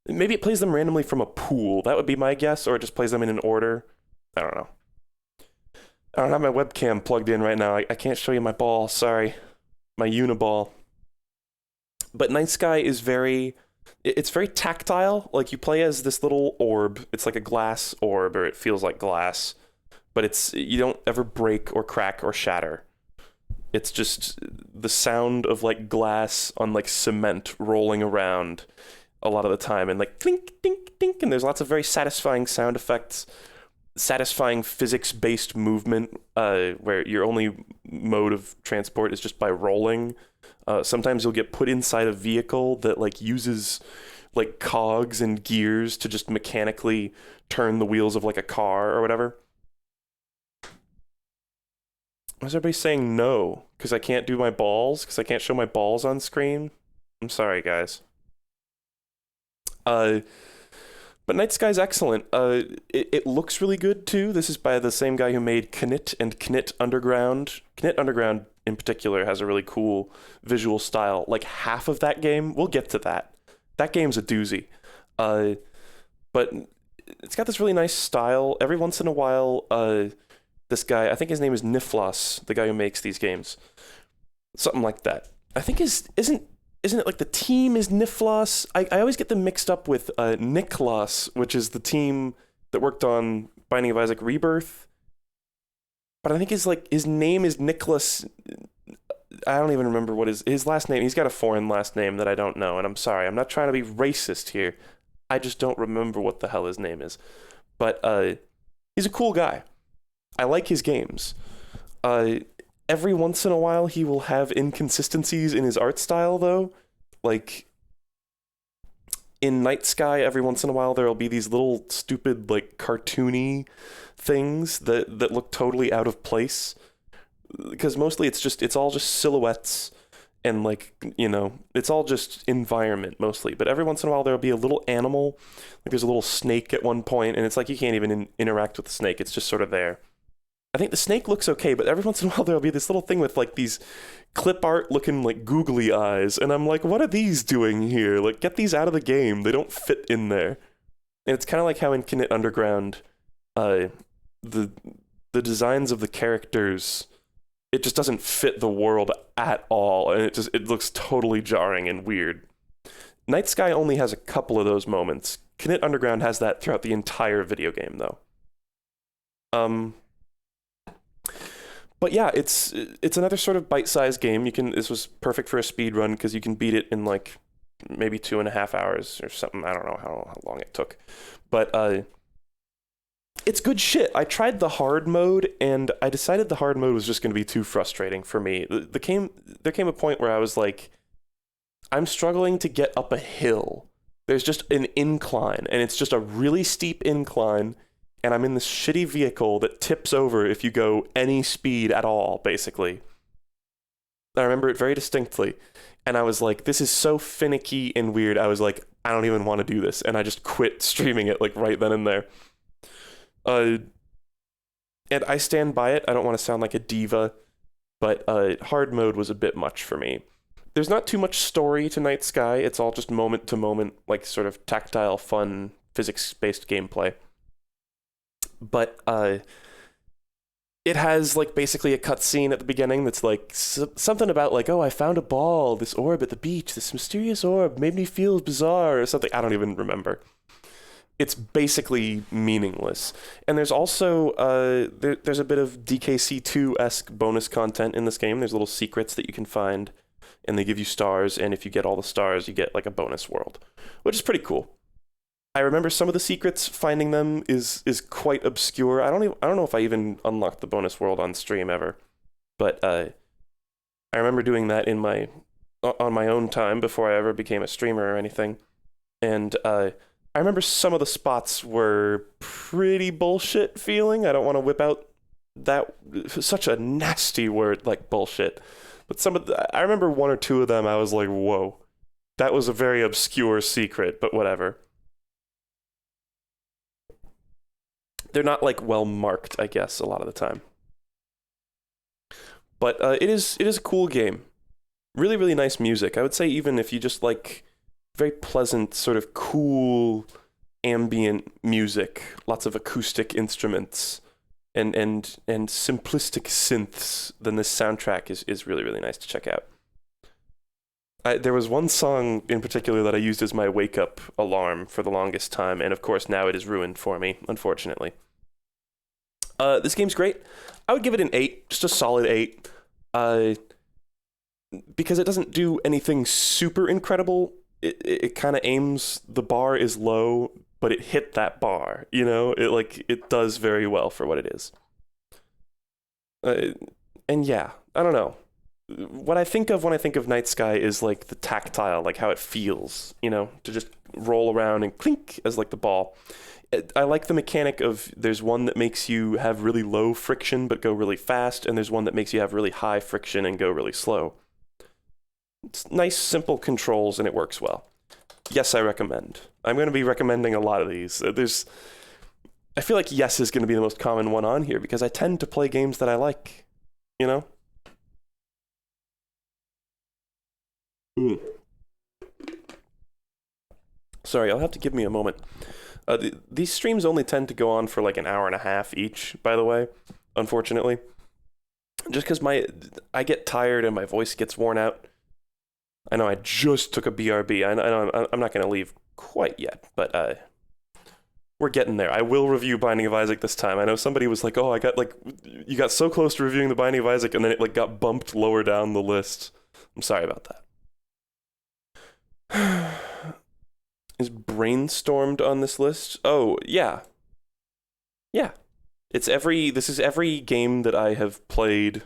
Maybe it plays them randomly from a pool. That would be my guess, or it just plays them in an order. I don't know. I don't have my webcam plugged in right now. I can't show you my ball. Sorry. My uniball. But Night Sky is it's very tactile. Like, you play as this little orb. It's like a glass orb, or it feels like glass. But you don't ever break or crack or shatter. It's just the sound of, like, glass on, like, cement rolling around a lot of the time. And, like, clink, dink, dink. And there's lots of very satisfying sound effects. Satisfying physics-based movement, where your only mode of transport is just by rolling. Sometimes you'll get put inside a vehicle that like uses like cogs and gears to just mechanically turn the wheels of like a car or whatever. Why is everybody saying no? Because I can't do my balls? Because I can't show my balls on screen? I'm sorry, guys. But Night Sky's excellent. It looks really good, too. This is by the same guy who made Knit and Knit Underground. Knit Underground, in particular, has a really cool visual style. Like, half of that game, we'll get to that. That game's a doozy. But it's got this really nice style. Every once in a while, this guy, I think his name is Niflos, the guy who makes these games. Something like that. I think isn't isn't it like the team is Niflos? I always get them mixed up with Niklas, which is the team that worked on Binding of Isaac Rebirth. But I think his name is Nicholas. I don't even remember what his last name. He's got a foreign last name that I don't know, and I'm sorry. I'm not trying to be racist here. I just don't remember what the hell his name is. But he's a cool guy. I like his games. Every once in a while, he will have inconsistencies in his art style, though. Like, in Night Sky, every once in a while, there will be these little stupid, like, cartoony things that look totally out of place. Because mostly it's all just silhouettes and, like, you know, it's all just environment mostly. But every once in a while, there'll be a little animal. Like, there's a little snake at one point, and it's like you can't even interact with the snake. It's just sort of there. I think the snake looks okay, but every once in a while there'll be this little thing with like these clip art looking like googly eyes, and I'm like, what are these doing here? Like, get these out of the game. They don't fit in there. And it's kind of like how in Knit Underground, the designs of the characters, it just doesn't fit the world at all, and it looks totally jarring and weird. Night Sky only has a couple of those moments. Knit Underground has that throughout the entire video game, though. But yeah, it's another sort of bite-sized game. This was perfect for a speed run because you can beat it in like maybe 2.5 hours or something. I don't know how long it took, but it's good shit. I tried the hard mode and I decided the hard mode was just going to be too frustrating for me. There came a point where I was like, I'm struggling to get up a hill. There's just an incline, and it's just a really steep incline. And I'm in this shitty vehicle that tips over if you go any speed at all, basically. I remember it very distinctly. And I was like, this is so finicky and weird. I was like, I don't even want to do this. And I just quit streaming it, like, right then and there. And I stand by it. I don't want to sound like a diva. But hard mode was a bit much for me. There's not too much story to Night Sky. It's all just moment-to-moment, like, sort of tactile, fun, physics-based gameplay. But it has like basically a cutscene at the beginning that's like something about like, oh, I found a ball, this orb at the beach, this mysterious orb made me feel bizarre or something. I don't even remember. It's basically meaningless. And there's also there's a bit of DKC2-esque bonus content in this game. There's little secrets that you can find, and they give you stars. And if you get all the stars, you get like a bonus world, which is pretty cool. I remember some of the secrets, finding them is quite obscure. I don't know if I even unlocked the bonus world on stream ever, but I remember doing that on my own time before I ever became a streamer or anything. And I remember some of the spots were pretty bullshit feeling. I don't want to whip out that such a nasty word like bullshit, but I remember one or two of them. I was like, whoa, that was a very obscure secret, but whatever. They're not like well marked, I guess, a lot of the time. But it is a cool game. Really, really nice music. I would say even if you just like very pleasant, sort of cool ambient music, lots of acoustic instruments, and simplistic synths, then this soundtrack is really, really nice to check out. There was one song in particular that I used as my wake-up alarm for the longest time, and of course now it is ruined for me, unfortunately. This game's great. I would give it an 8, just a solid 8. Because it doesn't do anything super incredible. It kind of aims, the bar is low, but it hit that bar, you know? It does very well for what it is. And yeah, I don't know. What I think of when I think of Night Sky is like the tactile, like how it feels, you know, to just roll around and clink as like the ball. I like the mechanic of there's one that makes you have really low friction but go really fast, and there's one that makes you have really high friction and go really slow. It's nice, simple controls, and it works well. Yes, I recommend. I'm going to be recommending a lot of these. I feel like yes is going to be the most common one on here because I tend to play games that I like, you know? Sorry, I'll have to give me a moment. These streams only tend to go on for like an hour and a half each, by the way, unfortunately. Just because I get tired and my voice gets worn out. I know I just took a BRB. I know I'm not going to leave quite yet, but we're getting there. I will review Binding of Isaac this time. I know somebody was like, "Oh, I got like you got so close to reviewing the Binding of Isaac, and then it like got bumped lower down the list." I'm sorry about that. Is Brainstormed on this list? Oh, yeah. Yeah. This is every game that I have played.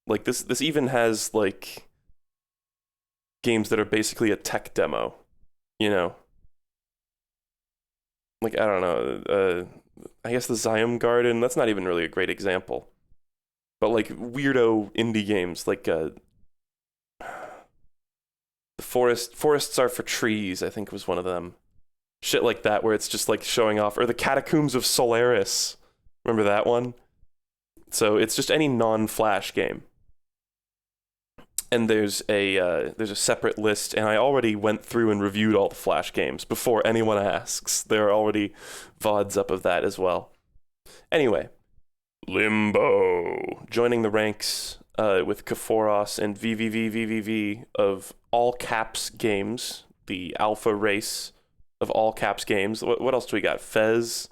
Like this even has like games that are basically a tech demo, you know? Like I don't know, I guess the Zion Garden, that's not even really a great example. But like weirdo indie games like the Forests Are for Trees, I think was one of them. Shit like that where it's just like showing off, or the Catacombs of Solaris. Remember that one? So it's just any non-Flash game. And there's a separate list, and I already went through and reviewed all the Flash games before anyone asks. There are already VODs up of that as well. Anyway, Limbo joining the ranks with Kaforos and VVVVVV of all caps games, the alpha race of all caps games. What else do we got? Fez.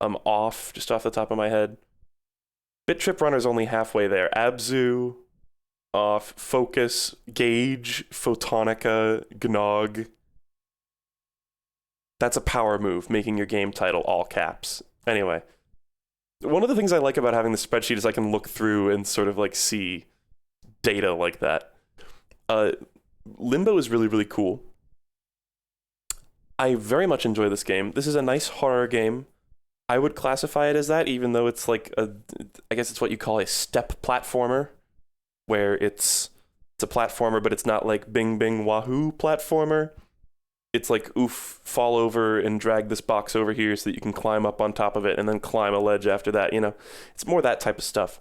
I'm off, just off the top of my head. Bit Trip Runner's only halfway there. Abzu, off. Focus, Gauge, Photonica, Gnog. That's a power move, making your game title all caps. Anyway, one of the things I like about having the spreadsheet is I can look through and sort of like see data like that. Limbo is really, really cool. I very much enjoy this game. This is a nice horror game. I would classify it as that, even though it's like I guess it's what you call a step platformer, where it's a platformer, but it's not like Bing Bing Wahoo platformer. It's like, oof, fall over and drag this box over here so that you can climb up on top of it and then climb a ledge after that, you know? It's more that type of stuff.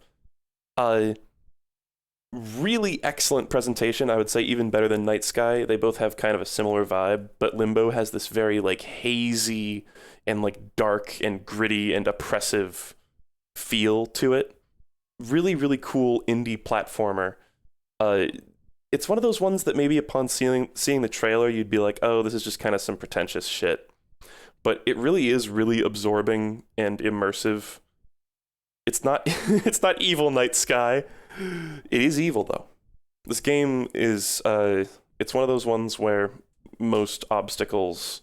Really excellent presentation, I would say even better than Night Sky. They both have kind of a similar vibe, but Limbo has this very like hazy and like dark and gritty and oppressive feel to it. Really, really cool indie platformer. It's one of those ones that maybe upon seeing the trailer, you'd be like, oh, this is just kind of some pretentious shit. But it really is really absorbing and immersive. It's not it's not evil Night Sky. It is evil though. This game is it's one of those ones where most obstacles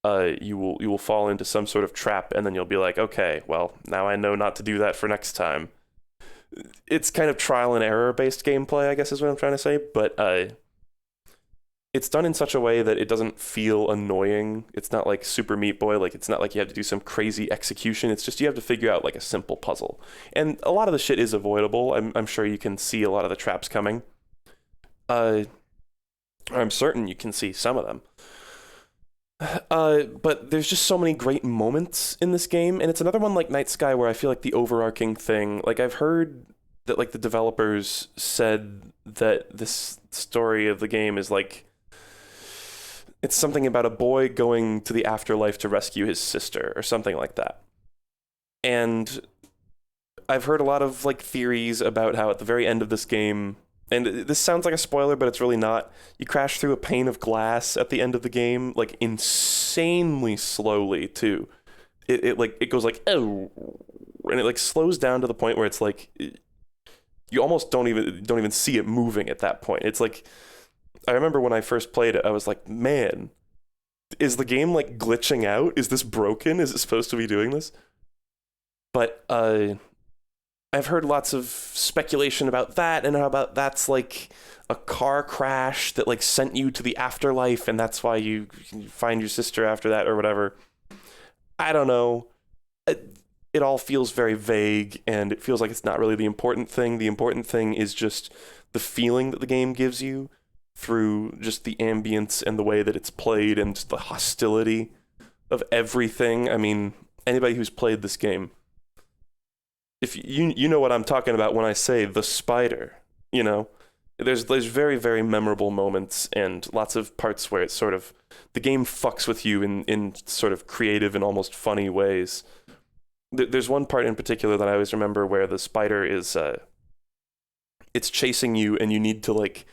you will fall into some sort of trap, and then you'll be like, okay, well, now I know not to do that for next time. It's kind of trial and error based gameplay, I guess is what I'm trying to say, but it's done in such a way that it doesn't feel annoying. It's not like Super Meat Boy, like it's not like you have to do some crazy execution. It's just you have to figure out like a simple puzzle. And a lot of the shit is avoidable. I'm sure you can see a lot of the traps coming. I'm certain you can see some of them. But there's just so many great moments in this game, and it's another one like Night Sky where I feel like the overarching thing, like I've heard that like the developers said that this story of the game is like it's something about a boy going to the afterlife to rescue his sister or something like that. And I've heard a lot of like theories about how at the very end of this game, and this sounds like a spoiler, but it's really not, you crash through a pane of glass at the end of the game, like insanely slowly too. It goes like, oh, and it like slows down to the point where it's like you almost don't even see it moving at that point. It's like, I remember when I first played it, I was like, man, is the game like glitching out? Is this broken? Is it supposed to be doing this? But I've heard lots of speculation about that, and how about that's like a car crash that like sent you to the afterlife, and that's why you find your sister after that or whatever. I don't know. It all feels very vague, and it feels like it's not really the important thing. The important thing is just the feeling that the game gives you through just the ambience and the way that it's played and the hostility of everything. I mean, anybody who's played this game, if you know what I'm talking about when I say the spider, you know, there's very, very memorable moments and lots of parts where it's sort of, the game fucks with you in sort of creative and almost funny ways. There's one part in particular that I always remember where the spider is, it's chasing you, and you need to like,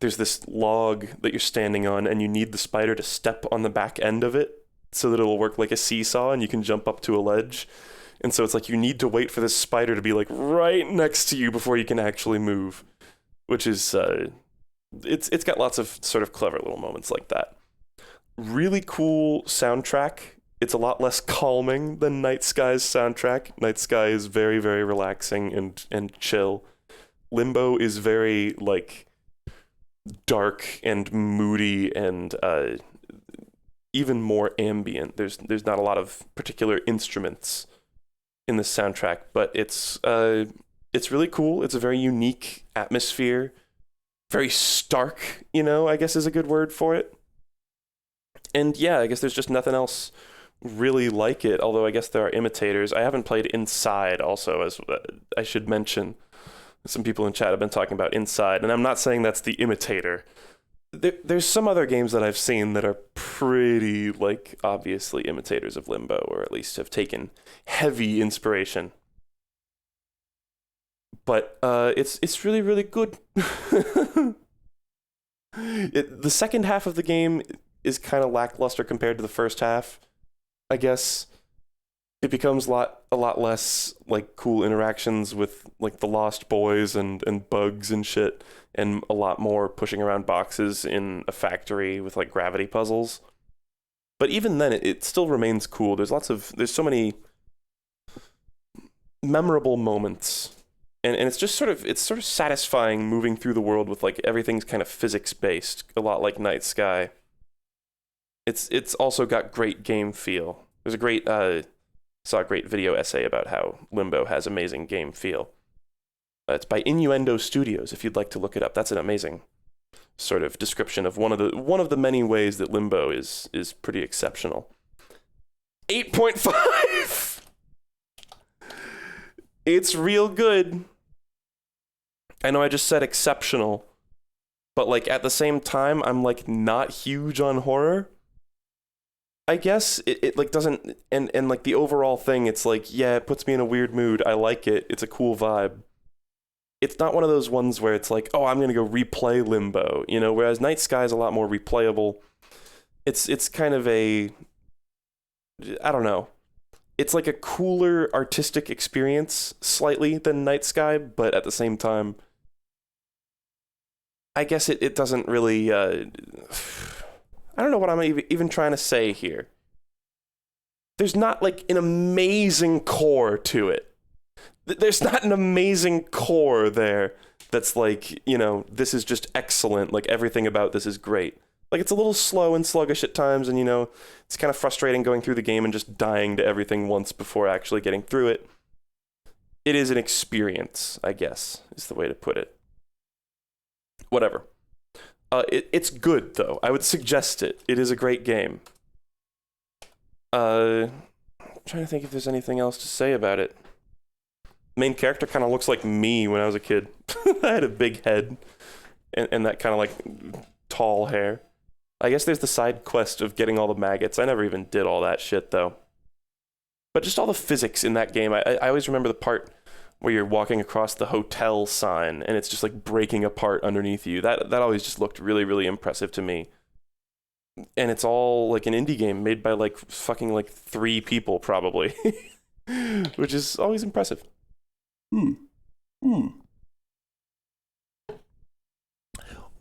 there's this log that you're standing on, and you need the spider to step on the back end of it so that it'll work like a seesaw and you can jump up to a ledge. And so it's like you need to wait for this spider to be like right next to you before you can actually move, which is it's got lots of sort of clever little moments like that. Really cool soundtrack. It's a lot less calming than Night Sky's soundtrack. Night Sky is very, very relaxing and chill. Limbo is very like dark and moody and even more ambient. There's not a lot of particular instruments in the soundtrack, but it's really cool. It's a very unique atmosphere, very stark, I guess is a good word for it. And yeah, I guess there's just nothing else really like it, although I guess there are imitators. I haven't played Inside also, as I should mention. Some people in chat have been talking about Inside, and I'm not saying that's the imitator. There's some other games that I've seen that are pretty, like, obviously imitators of Limbo, or at least have taken heavy inspiration. But it's really, really good. The second half of the game is kind of lackluster compared to the first half, I guess. It becomes a lot less like cool interactions with like the Lost Boys and bugs and shit, and a lot more pushing around boxes in a factory with like gravity puzzles. But even then, it still remains cool. There's so many memorable moments, and it's sort of satisfying moving through the world with like everything's kind of physics based, a lot like Night Sky. It's also got great game feel. There's a great saw a great video essay about how Limbo has amazing game feel. It's by Innuendo Studios, if you'd like to look it up. That's an amazing sort of description of one of the many ways that Limbo is pretty exceptional. 8.5! It's real good. I know I just said exceptional, but like at the same time, I'm like not huge on horror. I guess it like doesn't, and like the overall thing, it's like, yeah, it puts me in a weird mood. I like it. It's a cool vibe. It's not one of those ones where it's like, oh, I'm going to go replay Limbo, whereas Night Sky is a lot more replayable. It's kind of I don't know. It's like a cooler artistic experience slightly than Night Sky, but at the same time, I guess it doesn't really, I don't know what I'm even trying to say here. There's not like an amazing core to it. There's not an amazing core there that's like, this is just excellent. Like everything about this is great. Like it's a little slow and sluggish at times, and it's kind of frustrating going through the game and just dying to everything once before actually getting through it. It is an experience, I guess, is the way to put it. Whatever. It's good, though. I would suggest it. It is a great game. I'm trying to think if there's anything else to say about it. Main character kind of looks like me when I was a kid. I had a big head and that kind of like tall hair. I guess there's the side quest of getting all the maggots. I never even did all that shit, though. But just all the physics in that game. I always remember the part where you're walking across the hotel sign and it's just like breaking apart underneath you. That always just looked really, really impressive to me. And it's all like an indie game made by like fucking like 3 people probably, which is always impressive.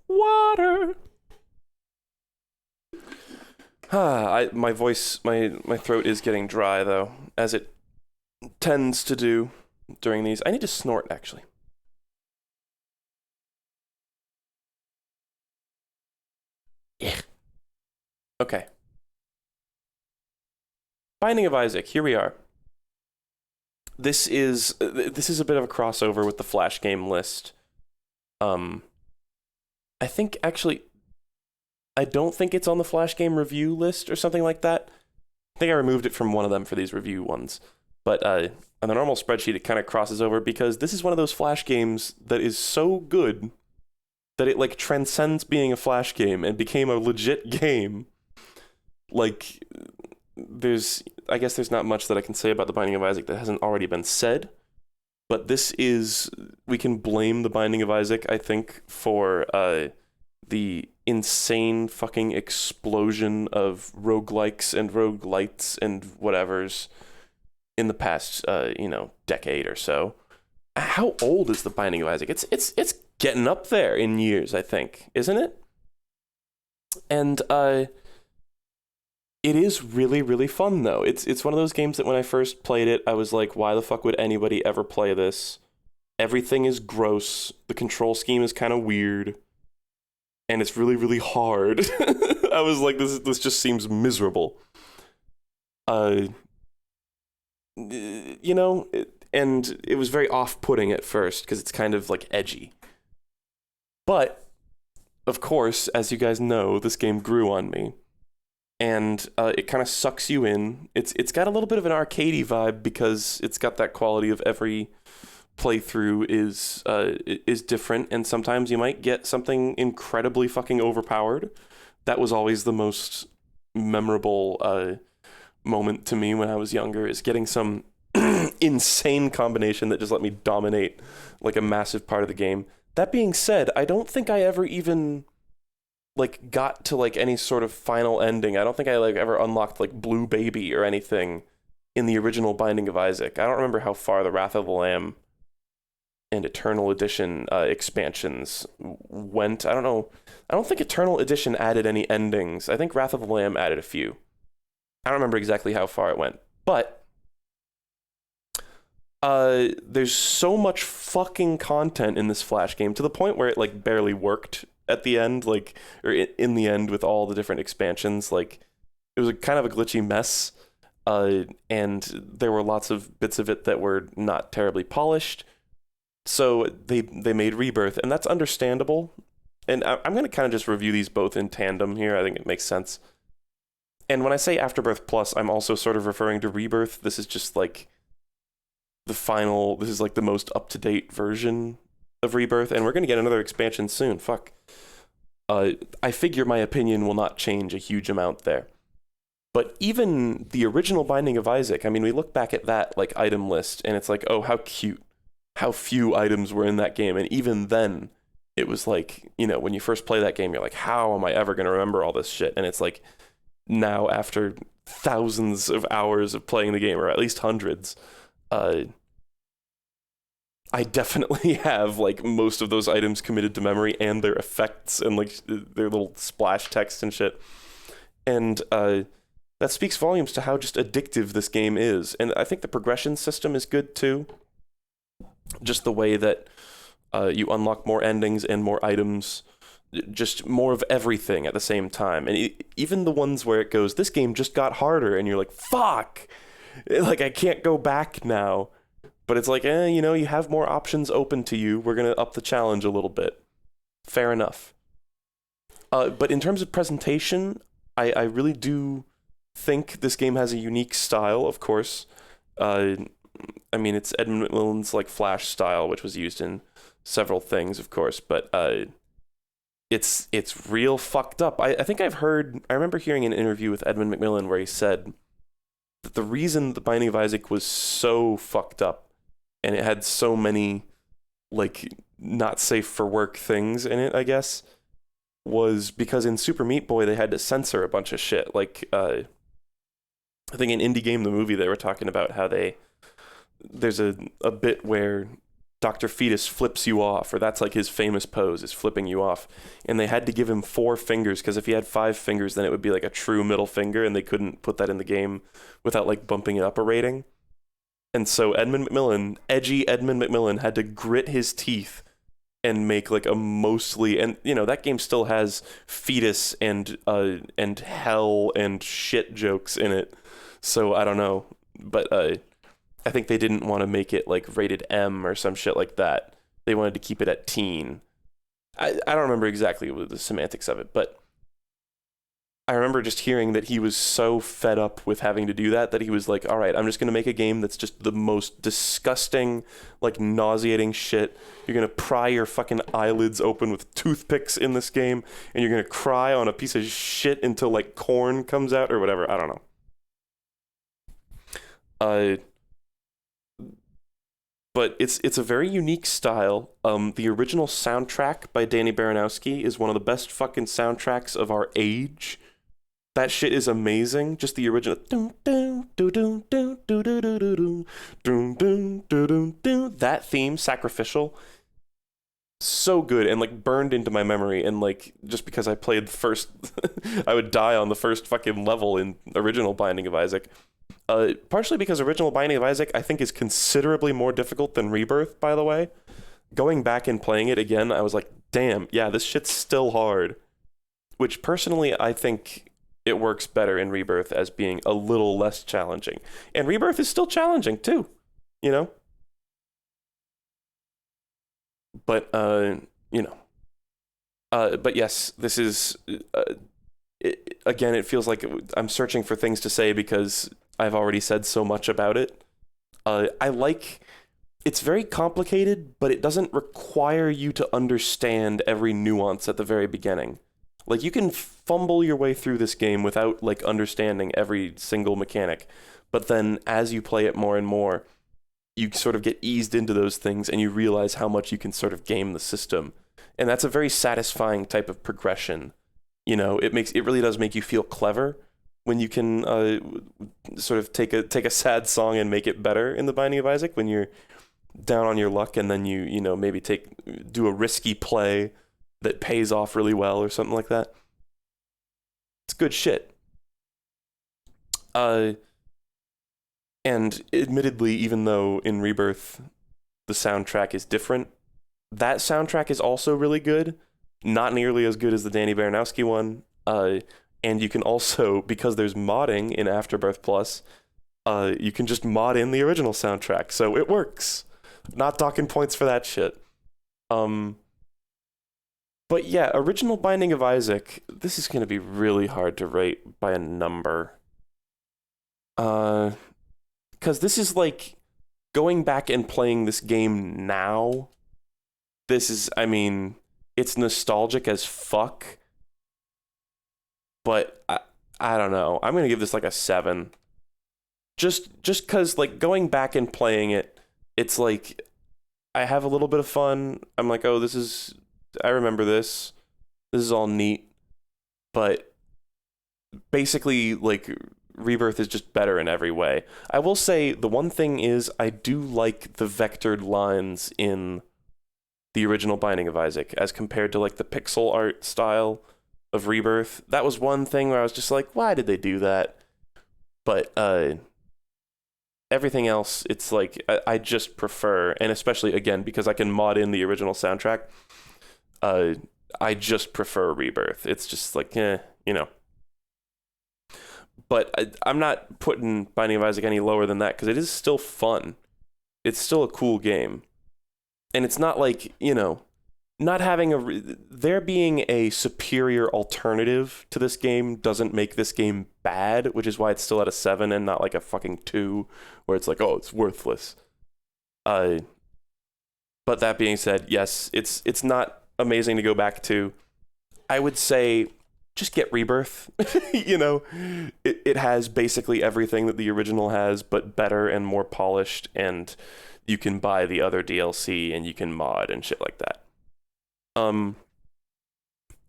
Water. My voice, my throat is getting dry though, as it tends to do during these. I need to snort, actually. Yeah. Okay. Binding of Isaac, here we are. This is a bit of a crossover with the Flash game list. I think, actually, I don't think it's on the Flash game review list or something like that. I think I removed it from one of them for these review ones. But on the normal spreadsheet, it kind of crosses over because this is one of those Flash games that is so good that it like transcends being a Flash game and became a legit game. Like, I guess there's not much that I can say about The Binding of Isaac that hasn't already been said. But we can blame The Binding of Isaac, I think, for the insane fucking explosion of roguelikes and roguelites and whatevers in the past, decade or so. How old is The Binding of Isaac? It's getting up there in years, I think, isn't it? And it is really, really fun though. It's one of those games that when I first played it, I was like, why the fuck would anybody ever play this? Everything is gross. The control scheme is kind of weird. And it's really, really hard. I was like, this just seems miserable. And it was very off-putting at first because it's kind of like edgy. But of course, as you guys know, this game grew on me. And it kind of sucks you in. It's got a little bit of an arcadey vibe because it's got that quality of every playthrough is different, and sometimes you might get something incredibly fucking overpowered. That was always the most memorable moment to me when I was younger, is getting some insane combination that just let me dominate like a massive part of the game. That being said, I don't think I ever even like got to like any sort of final ending. I don't think I like ever unlocked like Blue Baby or anything in the original Binding of Isaac. I don't remember how far the Wrath of the Lamb and Eternal Edition expansions went. I don't know. I don't think Eternal Edition added any endings. I think Wrath of the Lamb added a few. I don't remember exactly how far it went. But there's so much fucking content in this Flash game to the point where it like barely worked at the end, like, or in the end with all the different expansions. Like, it was a kind of a glitchy mess. And there were lots of bits of it that were not terribly polished. So they made Rebirth, and that's understandable. And I'm going to kind of just review these both in tandem here. I think it makes sense. And when I say Afterbirth Plus, I'm also sort of referring to Rebirth. This is just like this is like the most up-to-date version of Rebirth, and we're going to get another expansion soon. Fuck. I figure my opinion will not change a huge amount there. But even the original Binding of Isaac, I mean, we look back at that like item list, and it's like, oh, how cute. How few items were in that game. And even then, it was like, when you first play that game, you're like, how am I ever going to remember all this shit? And it's like, now after thousands of hours of playing the game, or at least hundreds, I definitely have like most of those items committed to memory, and their effects and like their little splash text and shit. And that speaks volumes to how just addictive this game is. And I think the progression system is good too. Just the way that you unlock more endings and more items, just more of everything at the same time. And even the ones where it goes, this game just got harder, and you're like, fuck! Like, I can't go back now. But it's like, you have more options open to you. We're going to up the challenge a little bit. Fair enough. But in terms of presentation, I really do think this game has a unique style, of course. I mean, it's Edmund McMillen's like Flash style, which was used in several things, of course, but it's real fucked up. I think I remember hearing an interview with Edmund McMillen where he said that the reason The Binding of Isaac was so fucked up and it had so many like not safe for work things in it, I guess, was because in Super Meat Boy they had to censor a bunch of shit. Like I think in Indie Game the Movie they were talking about how there's a bit where Dr. Fetus flips you off, or that's like his famous pose, is flipping you off. And they had to give him 4 fingers, because if he had 5 fingers, then it would be like a true middle finger, and they couldn't put that in the game without like bumping it up a rating. And so edgy Edmund McMillen, had to grit his teeth and make like a mostly, and that game still has fetus and hell and shit jokes in it. So I don't know, but I think they didn't want to make it like rated M or some shit like that. They wanted to keep it at teen. I don't remember exactly the semantics of it, but I remember just hearing that he was so fed up with having to do that he was like, all right, I'm just going to make a game that's just the most disgusting, like nauseating shit. You're going to pry your fucking eyelids open with toothpicks in this game, and you're going to cry on a piece of shit until like corn comes out or whatever. I don't know. but it's a very unique style. The original soundtrack by Danny Baranowski is one of the best fucking soundtracks of our age. That shit is amazing. Just the original. That theme, Sacrificial, so good and like burned into my memory. And like just because I played the first, I would die on the first fucking level in original Binding of Isaac. Partially because original Binding of Isaac I think is considerably more difficult than Rebirth. By the way, going back and playing it again, I was like, damn, yeah, this shit's still hard. Which personally I think it works better in Rebirth as being a little less challenging. And Rebirth is still challenging too, you know? But, you know. But yes, this is, again, it feels like I'm searching for things to say because I've already said so much about it. I like, it's very complicated, but it doesn't require you to understand every nuance at the very beginning. Like, you can fumble your way through this game without, like, understanding every single mechanic. But then, as you play it more and more, you sort of get eased into those things and you realize how much you can sort of game the system. And that's a very satisfying type of progression. You know, it really does make you feel clever when you can sort of take a sad song and make it better in the Binding of Isaac, when you're down on your luck and then you know, maybe do a risky play that pays off really well or something like that. It's good shit. And admittedly, even though in Rebirth the soundtrack is different, that soundtrack is also really good. Not nearly as good as the Danny Baranowski one. And you can also, because there's modding in Afterbirth Plus, you can just mod in the original soundtrack. So it works. Not docking points for that shit. But yeah, original Binding of Isaac, this is going to be really hard to rate by a number. Because this is like going back and playing this game now. This is, I mean, it's nostalgic as fuck. But I don't know. I'm going to give this like a 7. Just because like going back and playing it, it's like I have a little bit of fun. I'm like, oh, I remember this. This is all neat. But basically, like, Rebirth is just better in every way. I will say the one thing is I do like the vectored lines in the original Binding of Isaac as compared to like the pixel art style of Rebirth. That was one thing where I was just like, why did they do that? But everything else, it's like I just prefer, and especially again because I can mod in the original soundtrack, I just prefer Rebirth. It's just like, you know. But I'm not putting Binding of Isaac any lower than that because it is still fun. It's still a cool game. And it's not like, you know, not having there being a superior alternative to this game doesn't make this game bad, which is why it's still at a 7 and not like a fucking 2 where it's like, oh, it's worthless. But that being said, yes, it's not amazing to go back to. I would say just get Rebirth. You know, it has basically everything that the original has, but better and more polished, and you can buy the other DLC and you can mod and shit like that.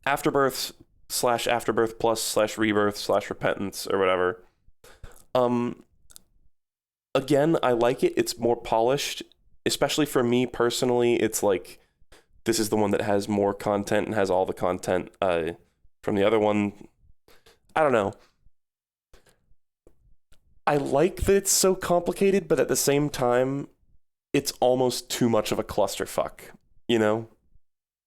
Afterbirth /Afterbirth Plus /Rebirth /Repentance or whatever. Again, I like it. It's more polished, especially for me personally. It's like this is the one that has more content and has all the content. From the other one, I don't know. I like that it's so complicated, but at the same time, it's almost too much of a clusterfuck, you know?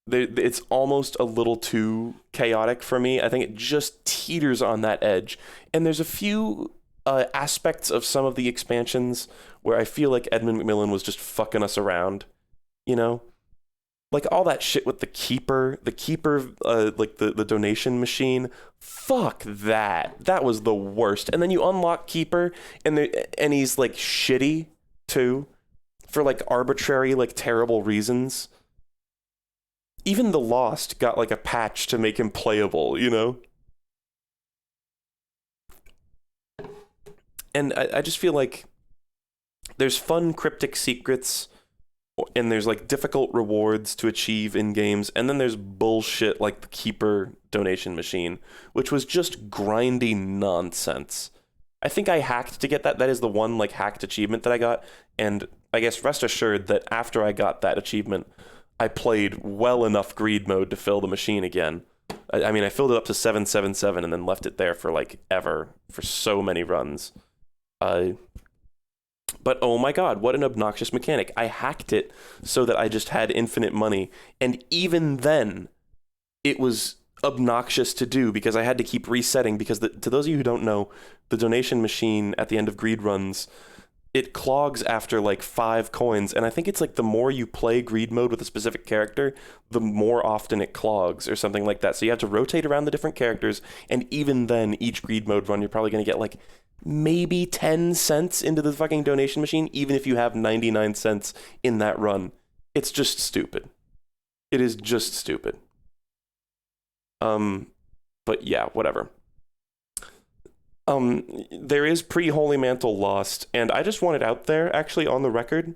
It's almost a little too chaotic for me. I think it just teeters on that edge. And there's a few aspects of some of the expansions where I feel like Edmund McMillan was just fucking us around, you know? Like all that shit with the keeper, like the donation machine. Fuck that. That was the worst. And then you unlock keeper and he's like shitty too for like arbitrary, like terrible reasons. Even the Lost got like a patch to make him playable, you know? And I just feel like there's fun cryptic secrets and there's like difficult rewards to achieve in games, and then there's bullshit like the Keeper donation machine, which was just grindy nonsense. I think I hacked to get that. That is the one like hacked achievement that I got, and I guess rest assured that after I got that achievement, I played well enough greed mode to fill the machine again. I mean, I filled it up to 777 and then left it there for like ever for so many runs. But oh my god, what an obnoxious mechanic. I hacked it so that I just had infinite money. And even then, it was obnoxious to do because I had to keep resetting. Because to those of you who don't know, the donation machine at the end of greed runs, it clogs after like 5 coins. And I think it's like the more you play greed mode with a specific character, the more often it clogs or something like that. So you have to rotate around the different characters. And even then, each greed mode run, you're probably going to get like maybe 10 cents into the fucking donation machine, even if you have 99 cents in that run. It's just stupid. It is just stupid. But yeah, whatever. There is pre-Holy Mantle lost, and I just want it out there, actually, on the record.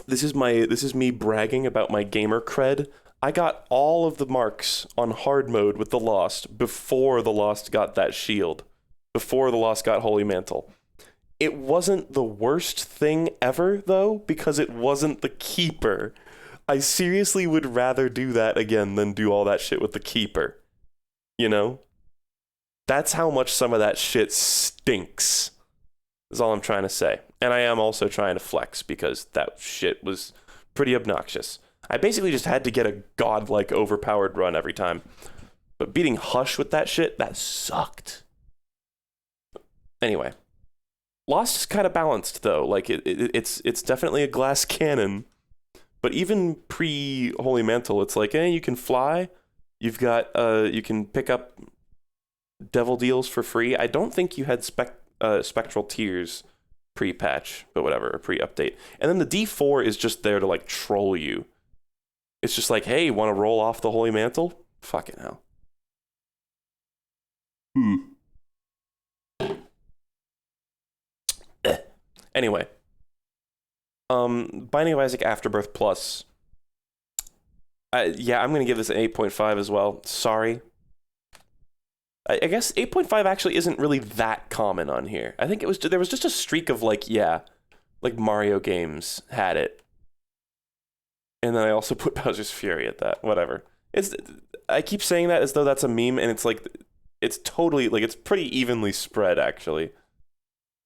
This is me bragging about my gamer cred. I got all of the marks on hard mode with the Lost before the Lost got that shield, before the Lost got Holy Mantle. It wasn't the worst thing ever, though, because it wasn't the Keeper. I seriously would rather do that again than do all that shit with the Keeper. You know? That's how much some of that shit stinks, is all I'm trying to say. And I am also trying to flex, because that shit was pretty obnoxious. I basically just had to get a godlike overpowered run every time. But beating Hush with that shit, that sucked. Anyway. Lost is kind of balanced, though. Like, it's definitely a glass cannon. But even pre-Holy Mantle, it's like, you can fly. You've got, you can pick up Devil Deals for free. I don't think you had Spectral Tears pre-patch, but whatever, or pre-update. And then the D4 is just there to, like, troll you. It's just like, hey, want to roll off the Holy Mantle? Fucking hell. Anyway. Binding of Isaac Afterbirth Plus. Yeah, I'm going to give this an 8.5 as well. Sorry. I guess 8.5 actually isn't really that common on here. I think there was just a streak of like Mario games had it. And then I also put Bowser's Fury at that. Whatever. I keep saying that as though that's a meme, and it's like, it's totally, like, it's pretty evenly spread, actually.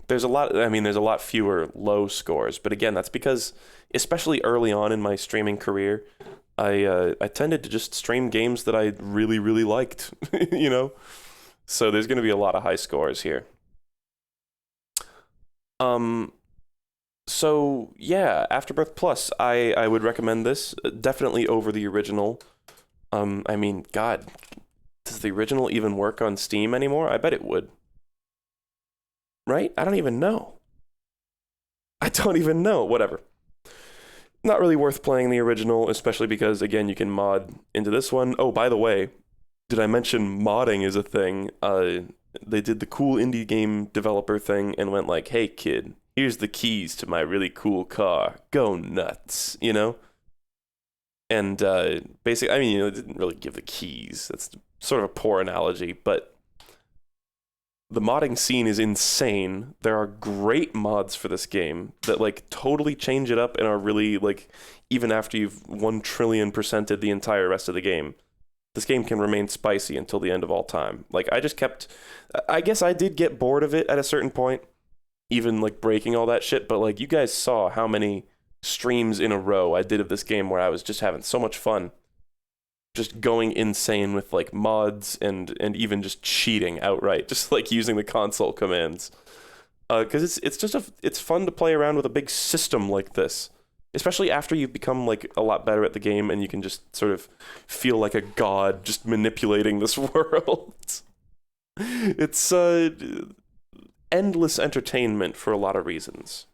There's a lot fewer low scores, but again, that's because, especially early on in my streaming career, I tended to just stream games that I really, really liked, you know? So there's going to be a lot of high scores here. So yeah, Afterbirth Plus, I would recommend this, definitely over the original. I mean, God, does the original even work on Steam anymore? I bet it would. Right? I don't even know. Whatever. Not really worth playing the original, especially because, again, you can mod into this one. Oh, by the way, did I mention modding is a thing? They did the cool indie game developer thing and went like, hey, kid, here's the keys to my really cool car. Go nuts, you know? And basically, I mean, it didn't really give the keys. That's sort of a poor analogy, but the modding scene is insane. There are great mods for this game that, like, totally change it up and are really, like, even after you've 1,000,000,000%ed the entire rest of the game, this game can remain spicy until the end of all time. Like, I guess I did get bored of it at a certain point, even, like, breaking all that shit, but, like, you guys saw how many streams in a row I did of this game where I was just having so much fun. Just going insane with like mods and even just cheating outright, just like using the console commands, because it's fun to play around with a big system like this, especially after you've become like a lot better at the game and you can just sort of feel like a god just manipulating this world. It's endless entertainment for a lot of reasons,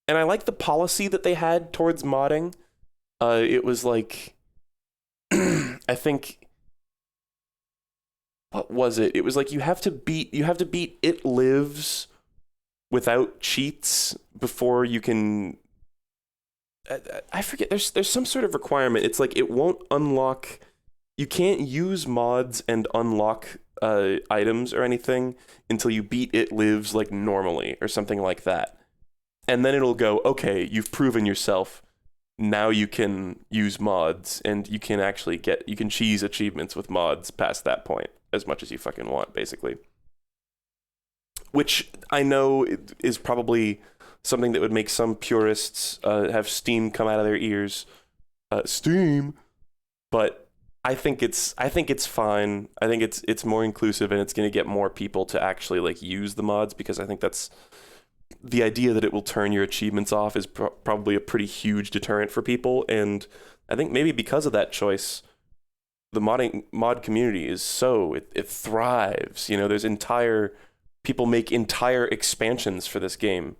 and I like the policy that they had towards modding. It was like, I think, what was it? It was like you have to beat It Lives without cheats before you can I forget. There's some sort of requirement. It's like it won't unlock. You can't use mods and unlock items or anything until you beat It Lives like normally or something like that. And then it'll go, okay, you've proven yourself. Now you can use mods and you can actually you can cheese achievements with mods past that point as much as you fucking want, basically. Which I know is probably something that would make some purists have steam come out of their ears. Steam! But I think it's fine. I think it's more inclusive and it's going to get more people to actually like use the mods, because I think that's the idea that it will turn your achievements off is probably a pretty huge deterrent for people. And I think maybe because of that choice, the mod community is it thrives. You know, there's people make entire expansions for this game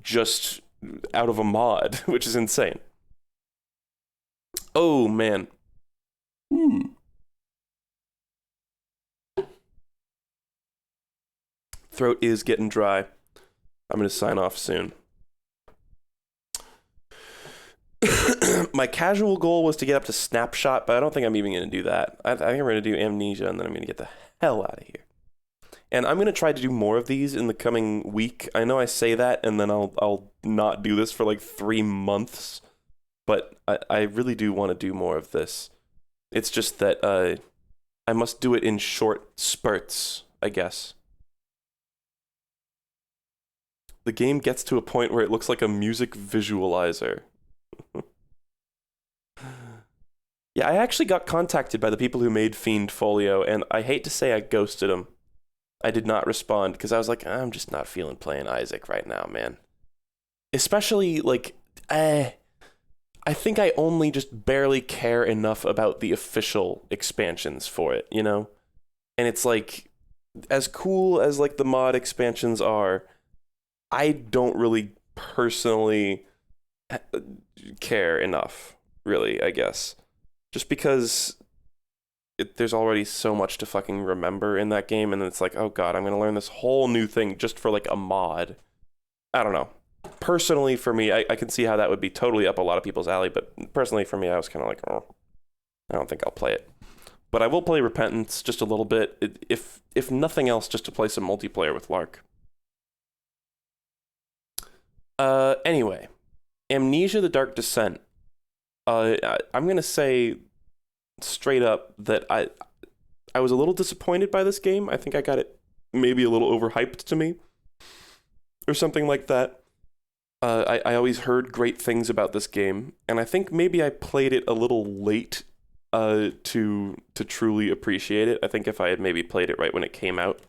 just out of a mod, which is insane. Oh man. Throat is getting dry. I'm going to sign off soon. My casual goal was to get up to Snapshot, but I don't think I'm even going to do that. I think we're going to do Amnesia, and then I'm going to get the hell out of here. And I'm going to try to do more of these in the coming week. I know I say that, and then I'll not do this for like 3 months, but I really do want to do more of this. It's just that I must do it in short spurts, I guess. The game gets to a point where it looks like a music visualizer. Yeah, I actually got contacted by the people who made Fiend Folio, and I hate to say I ghosted them. I did not respond, because I was like, I'm just not feeling playing Isaac right now, man. Especially, like, I think I only just barely care enough about the official expansions for it, you know? And it's like, as cool as, like, the mod expansions are, I don't really personally care enough, really, I guess. Just because there's already so much to fucking remember in that game, and it's like, oh god, I'm going to learn this whole new thing just for, like, a mod. I don't know. Personally, for me, I can see how that would be totally up a lot of people's alley, but personally, for me, I was kind of like, oh, I don't think I'll play it. But I will play Repentance just a little bit, if nothing else, just to play some multiplayer with Lark. Anyway, Amnesia: The Dark Descent. I'm gonna say straight up that I was a little disappointed by this game. I think I got it maybe a little overhyped to me, or something like that. I always heard great things about this game, and I think maybe I played it a little late to truly appreciate it. I think if I had maybe played it right when it came out,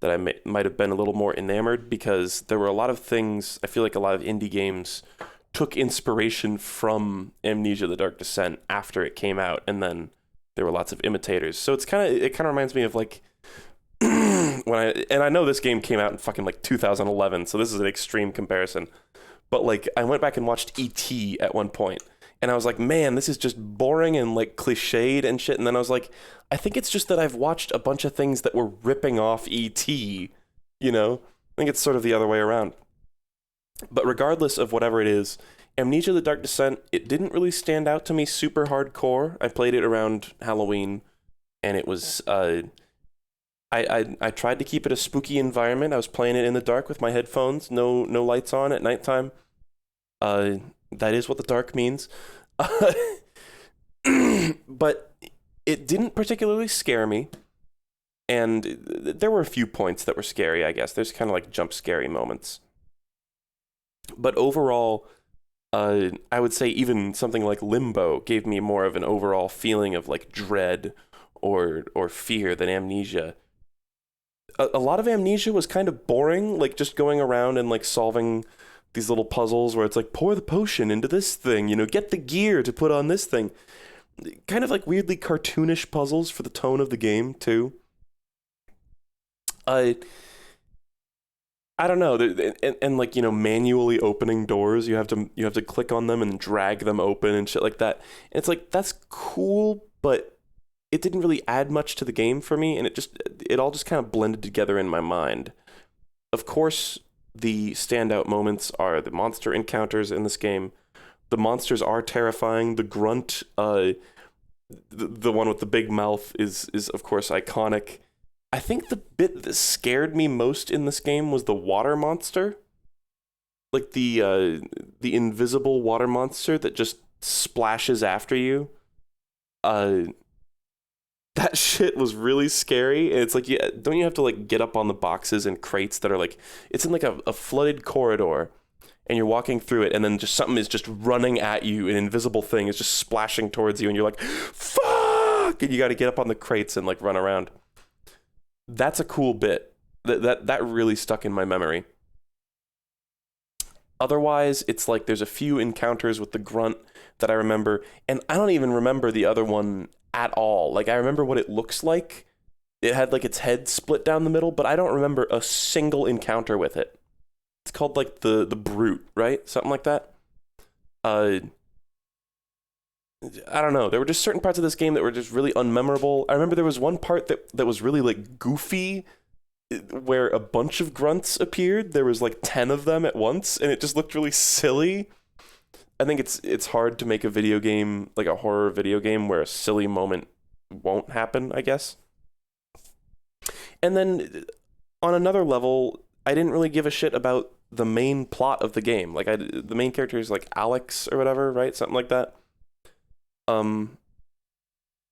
that I might have been a little more enamored, because there were a lot of things, I feel like a lot of indie games took inspiration from Amnesia: The Dark Descent after it came out, and then there were lots of imitators. So it kind of reminds me of like I know this game came out in fucking like 2011, so this is an extreme comparison. But like I went back and watched E.T. at one point, and I was like, man, this is just boring and like cliched and shit. And then I was like, I think it's just that I've watched a bunch of things that were ripping off E.T., you know? I think it's sort of the other way around. But regardless of whatever it is, Amnesia: The Dark Descent, it didn't really stand out to me super hardcore. I played it around Halloween, and it was, I tried to keep it a spooky environment. I was playing it in the dark with my headphones, no lights on at nighttime. That is what the dark means. But it didn't particularly scare me. And there were a few points that were scary, I guess. There's kind of like jump scary moments. But overall, I would say even something like Limbo gave me more of an overall feeling of like dread or fear than Amnesia. A lot of Amnesia was kind of boring, like just going around and like solving these little puzzles where it's like, pour the potion into this thing, you know, get the gear to put on this thing. Kind of like weirdly cartoonish puzzles for the tone of the game, too. I don't know, and like, you know, manually opening doors, you have to click on them and drag them open and shit like that. And it's like, that's cool, but it didn't really add much to the game for me, and it all just kind of blended together in my mind. Of course, the standout moments are the monster encounters in this game. The monsters are terrifying. The grunt, the one with the big mouth is of course iconic. I think the bit that scared me most in this game was the water monster. Like the invisible water monster that just splashes after you. That shit was really scary. And it's like, yeah, don't you have to like get up on the boxes and crates that are like, it's in like a flooded corridor, and you're walking through it, and then just something is just running at you, an invisible thing is just splashing towards you, and you're like, fuck! And you got to get up on the crates and like run around. That's a cool bit. That really stuck in my memory. Otherwise, it's like there's a few encounters with the grunt that I remember, and I don't even remember the other one at all. Like, I remember what it looks like. It had like its head split down the middle, but I don't remember a single encounter with it. It's called like the Brute, right? Something like that. I don't know. There were just certain parts of this game that were just really unmemorable. I remember there was one part that was really like goofy, where a bunch of grunts appeared. There was like 10 of them at once, and it just looked really silly. I think it's hard to make a video game, like a horror video game, where a silly moment won't happen, I guess. And then on another level, I didn't really give a shit about the main plot of the game. Like, the main character is like Alex or whatever, right? Something like that. I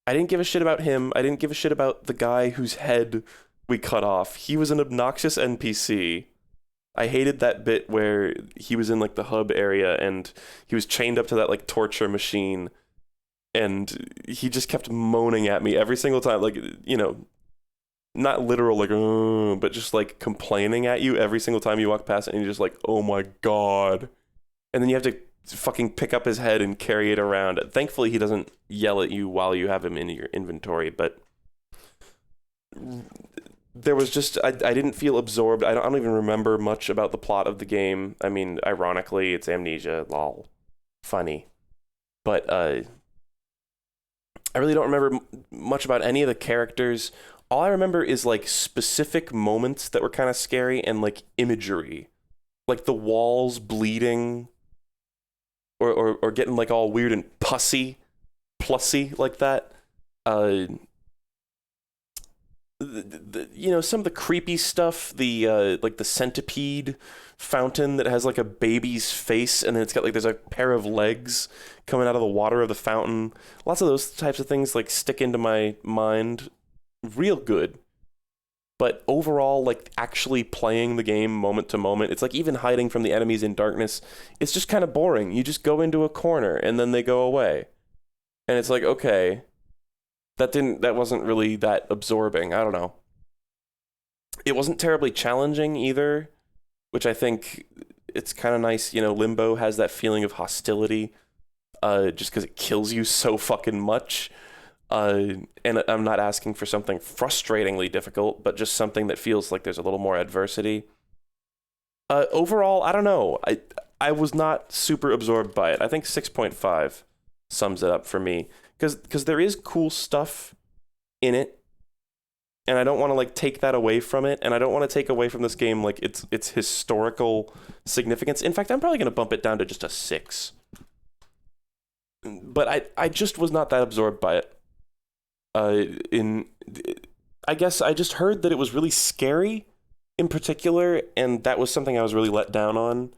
didn't give a shit about him. I didn't give a shit about the guy whose head we cut off. He was an obnoxious NPC. I hated that bit where he was in like the hub area and he was chained up to that like torture machine, and he just kept moaning at me every single time, like, you know, not literal like but just like complaining at you every single time you walk past it, and you're just like, oh my god. And then you have to fucking pick up his head and carry it around. Thankfully he doesn't yell at you while you have him in your inventory, but there was just, I didn't feel absorbed. I don't even remember much about the plot of the game. I mean, ironically, it's Amnesia, lol. Funny. But I really don't remember much about any of the characters. All I remember is like specific moments that were kind of scary and like imagery. Like the walls bleeding or getting like all weird and plussy like that. You know, some of the creepy stuff, the like the centipede fountain that has like a baby's face, and then it's got like there's a pair of legs coming out of the water of the fountain. Lots of those types of things like stick into my mind real good. But overall, like actually playing the game moment to moment, it's like even hiding from the enemies in darkness, it's just kind of boring. You just go into a corner and then they go away. And it's like, okay, that wasn't really that absorbing. I don't know. It wasn't terribly challenging either, which I think it's kind of nice. You know, Limbo has that feeling of hostility, just because it kills you so fucking much. And I'm not asking for something frustratingly difficult, but just something that feels like there's a little more adversity. Overall, I don't know. I was not super absorbed by it. I think 6.5 sums it up for me. Because there is cool stuff in it, and I don't want to like take that away from it, and I don't want to take away from this game like its historical significance. In fact, I'm probably going to bump it down to just a 6. But I just was not that absorbed by it. I guess I just heard that it was really scary in particular, and that was something I was really let down on.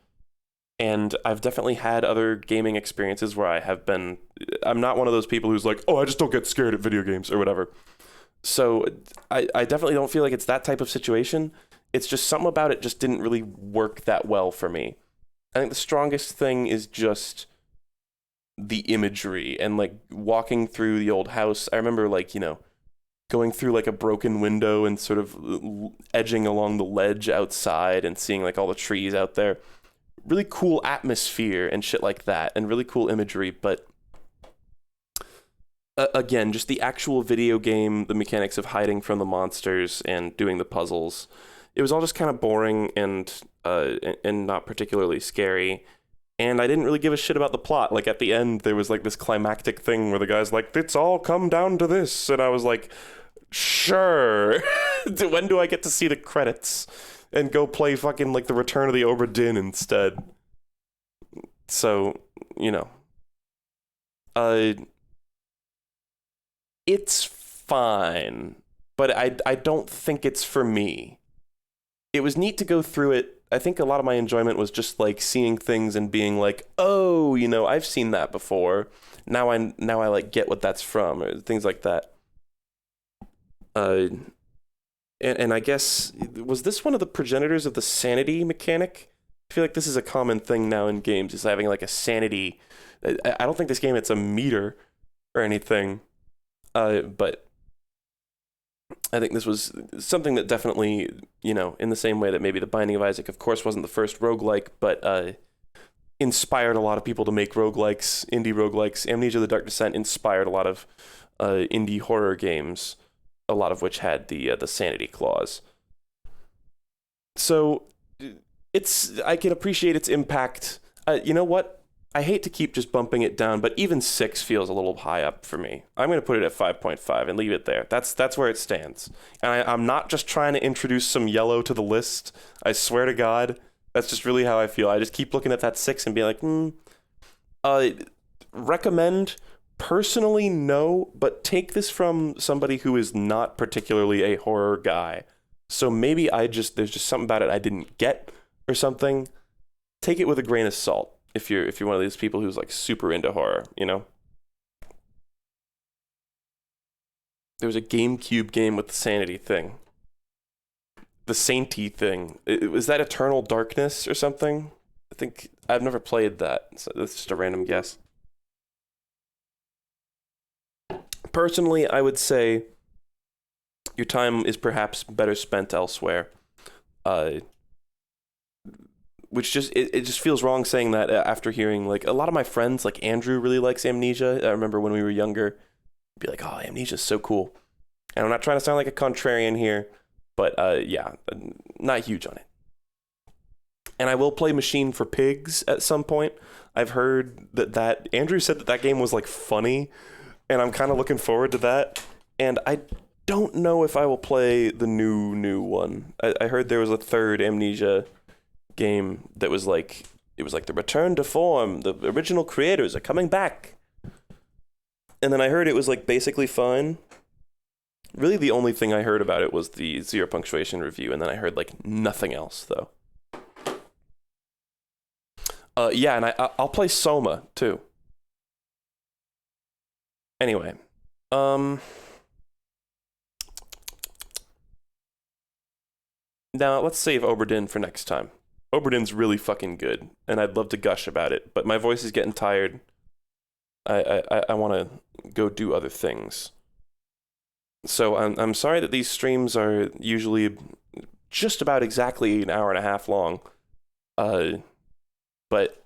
And I've definitely had other gaming experiences where I'm not one of those people who's like, oh, I just don't get scared at video games or whatever. So I definitely don't feel like it's that type of situation. It's just something about it just didn't really work that well for me. I think the strongest thing is just the imagery and like walking through the old house. I remember like, you know, going through like a broken window and sort of edging along the ledge outside and seeing like all the trees out there. Really cool atmosphere and shit like that, and really cool imagery, but again, just the actual video game, the mechanics of hiding from the monsters and doing the puzzles, it was all just kind of boring and not particularly scary, and I didn't really give a shit about the plot. Like at the end, there was like this climactic thing where the guy's like, it's all come down to this, and I was like, sure. When do I get to see the credits? And go play fucking like the Return of the Obra Dinn instead. So you know, uh, it's fine, but I don't think it's for me. It was neat to go through it. I think a lot of my enjoyment was just like seeing things and being like, oh, I've seen that before. Now I like get what that's from, or things like that. Uh, and I guess, was this one of the progenitors of the sanity mechanic? I feel like this is a common thing now in games, is having like a sanity. I don't think this game it's a meter or anything, but I think this was something that definitely, in the same way that maybe The Binding of Isaac, of course, wasn't the first roguelike, but inspired a lot of people to make roguelikes, indie roguelikes. Amnesia: The Dark Descent inspired a lot of indie horror games, a lot of which had the sanity clause. So I can appreciate its impact. You know what? I hate to keep just bumping it down, but even 6 feels a little high up for me. I'm going to put it at 5.5 and leave it there. That's where it stands. And I'm not just trying to introduce some yellow to the list. I swear to God, that's just really how I feel. I just keep looking at that 6 and be like, recommend? Personally, no, but take this from somebody who is not particularly a horror guy. So maybe there's just something about it I didn't get or something. Take it with a grain of salt. If you're one of these people who's like super into horror, There was a GameCube game with the sanity thing. The Sainty thing. Was that Eternal Darkness or something? I think I've never played that, so that's just a random guess. Personally, I would say your time is perhaps better spent elsewhere. Which it just feels wrong saying that after hearing, like, a lot of my friends, like Andrew really likes Amnesia. I remember when we were younger, be like, oh, Amnesia's so cool. And I'm not trying to sound like a contrarian here, but yeah, not huge on it. And I will play Machine for Pigs at some point. I've heard that Andrew said that game was like funny, and I'm kind of looking forward to that. And I don't know if I will play the new one. I heard there was a third Amnesia game that was like, it was like the return to form, the original creators are coming back, and then I heard it was like basically fine. Really the only thing I heard about it was the Zero Punctuation review, and then I heard like nothing else though. Yeah, and I'll play Soma too. Anyway, now let's save Oberdin for next time. Oberdin's really fucking good, and I'd love to gush about it, but my voice is getting tired. I want to go do other things. So I'm sorry that these streams are usually just about exactly an hour and a half long. But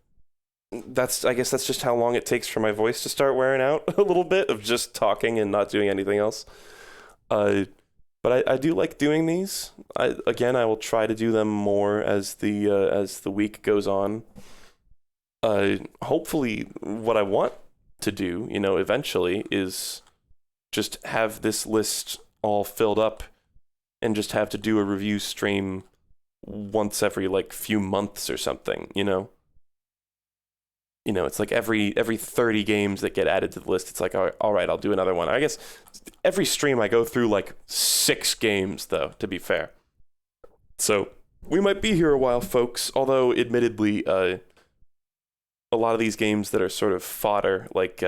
I guess that's just how long it takes for my voice to start wearing out a little bit of just talking and not doing anything else. But I do like doing these. I will try to do them more as the week goes on. Hopefully, what I want to do, eventually, is just have this list all filled up, and just have to do a review stream once every like few months or something. It's like every 30 games that get added to the list, it's like, all right, I'll do another one. I guess every stream I go through like 6 games, though, to be fair. So we might be here a while, folks, although admittedly, a lot of these games that are sort of fodder, like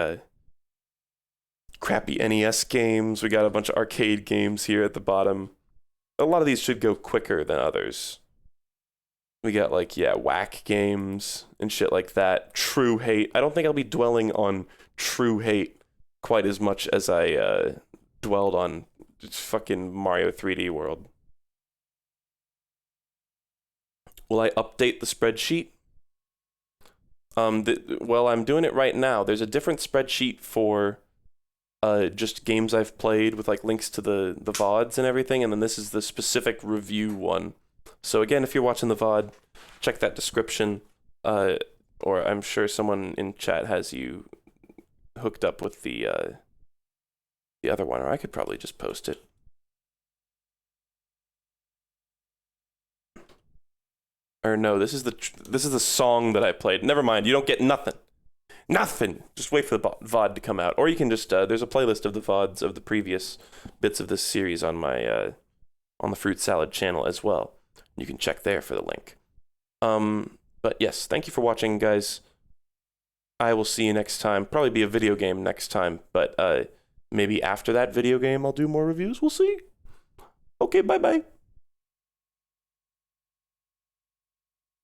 crappy NES games, we got a bunch of arcade games here at the bottom. A lot of these should go quicker than others. We got like, whack games and shit like that. True Hate. I don't think I'll be dwelling on True Hate quite as much as I dwelled on fucking Mario 3D World. Will I update the spreadsheet? Well, I'm doing it right now. There's a different spreadsheet for just games I've played with like links to the VODs and everything, and then this is the specific review one. So again, if you're watching the VOD, check that description, or I'm sure someone in chat has you hooked up with the other one, or I could probably just post it. Or no, this is the song that I played. Never mind, you don't get nothing. Nothing. Just wait for the VOD to come out. Or you can just, there's a playlist of the VODs of the previous bits of this series on my, on the Fruit Salad channel as well. You can check there for the link. But yes, thank you for watching, guys. I will see you next time. Probably be a video game next time, but maybe after that video game I'll do more reviews. We'll see. Okay, bye-bye.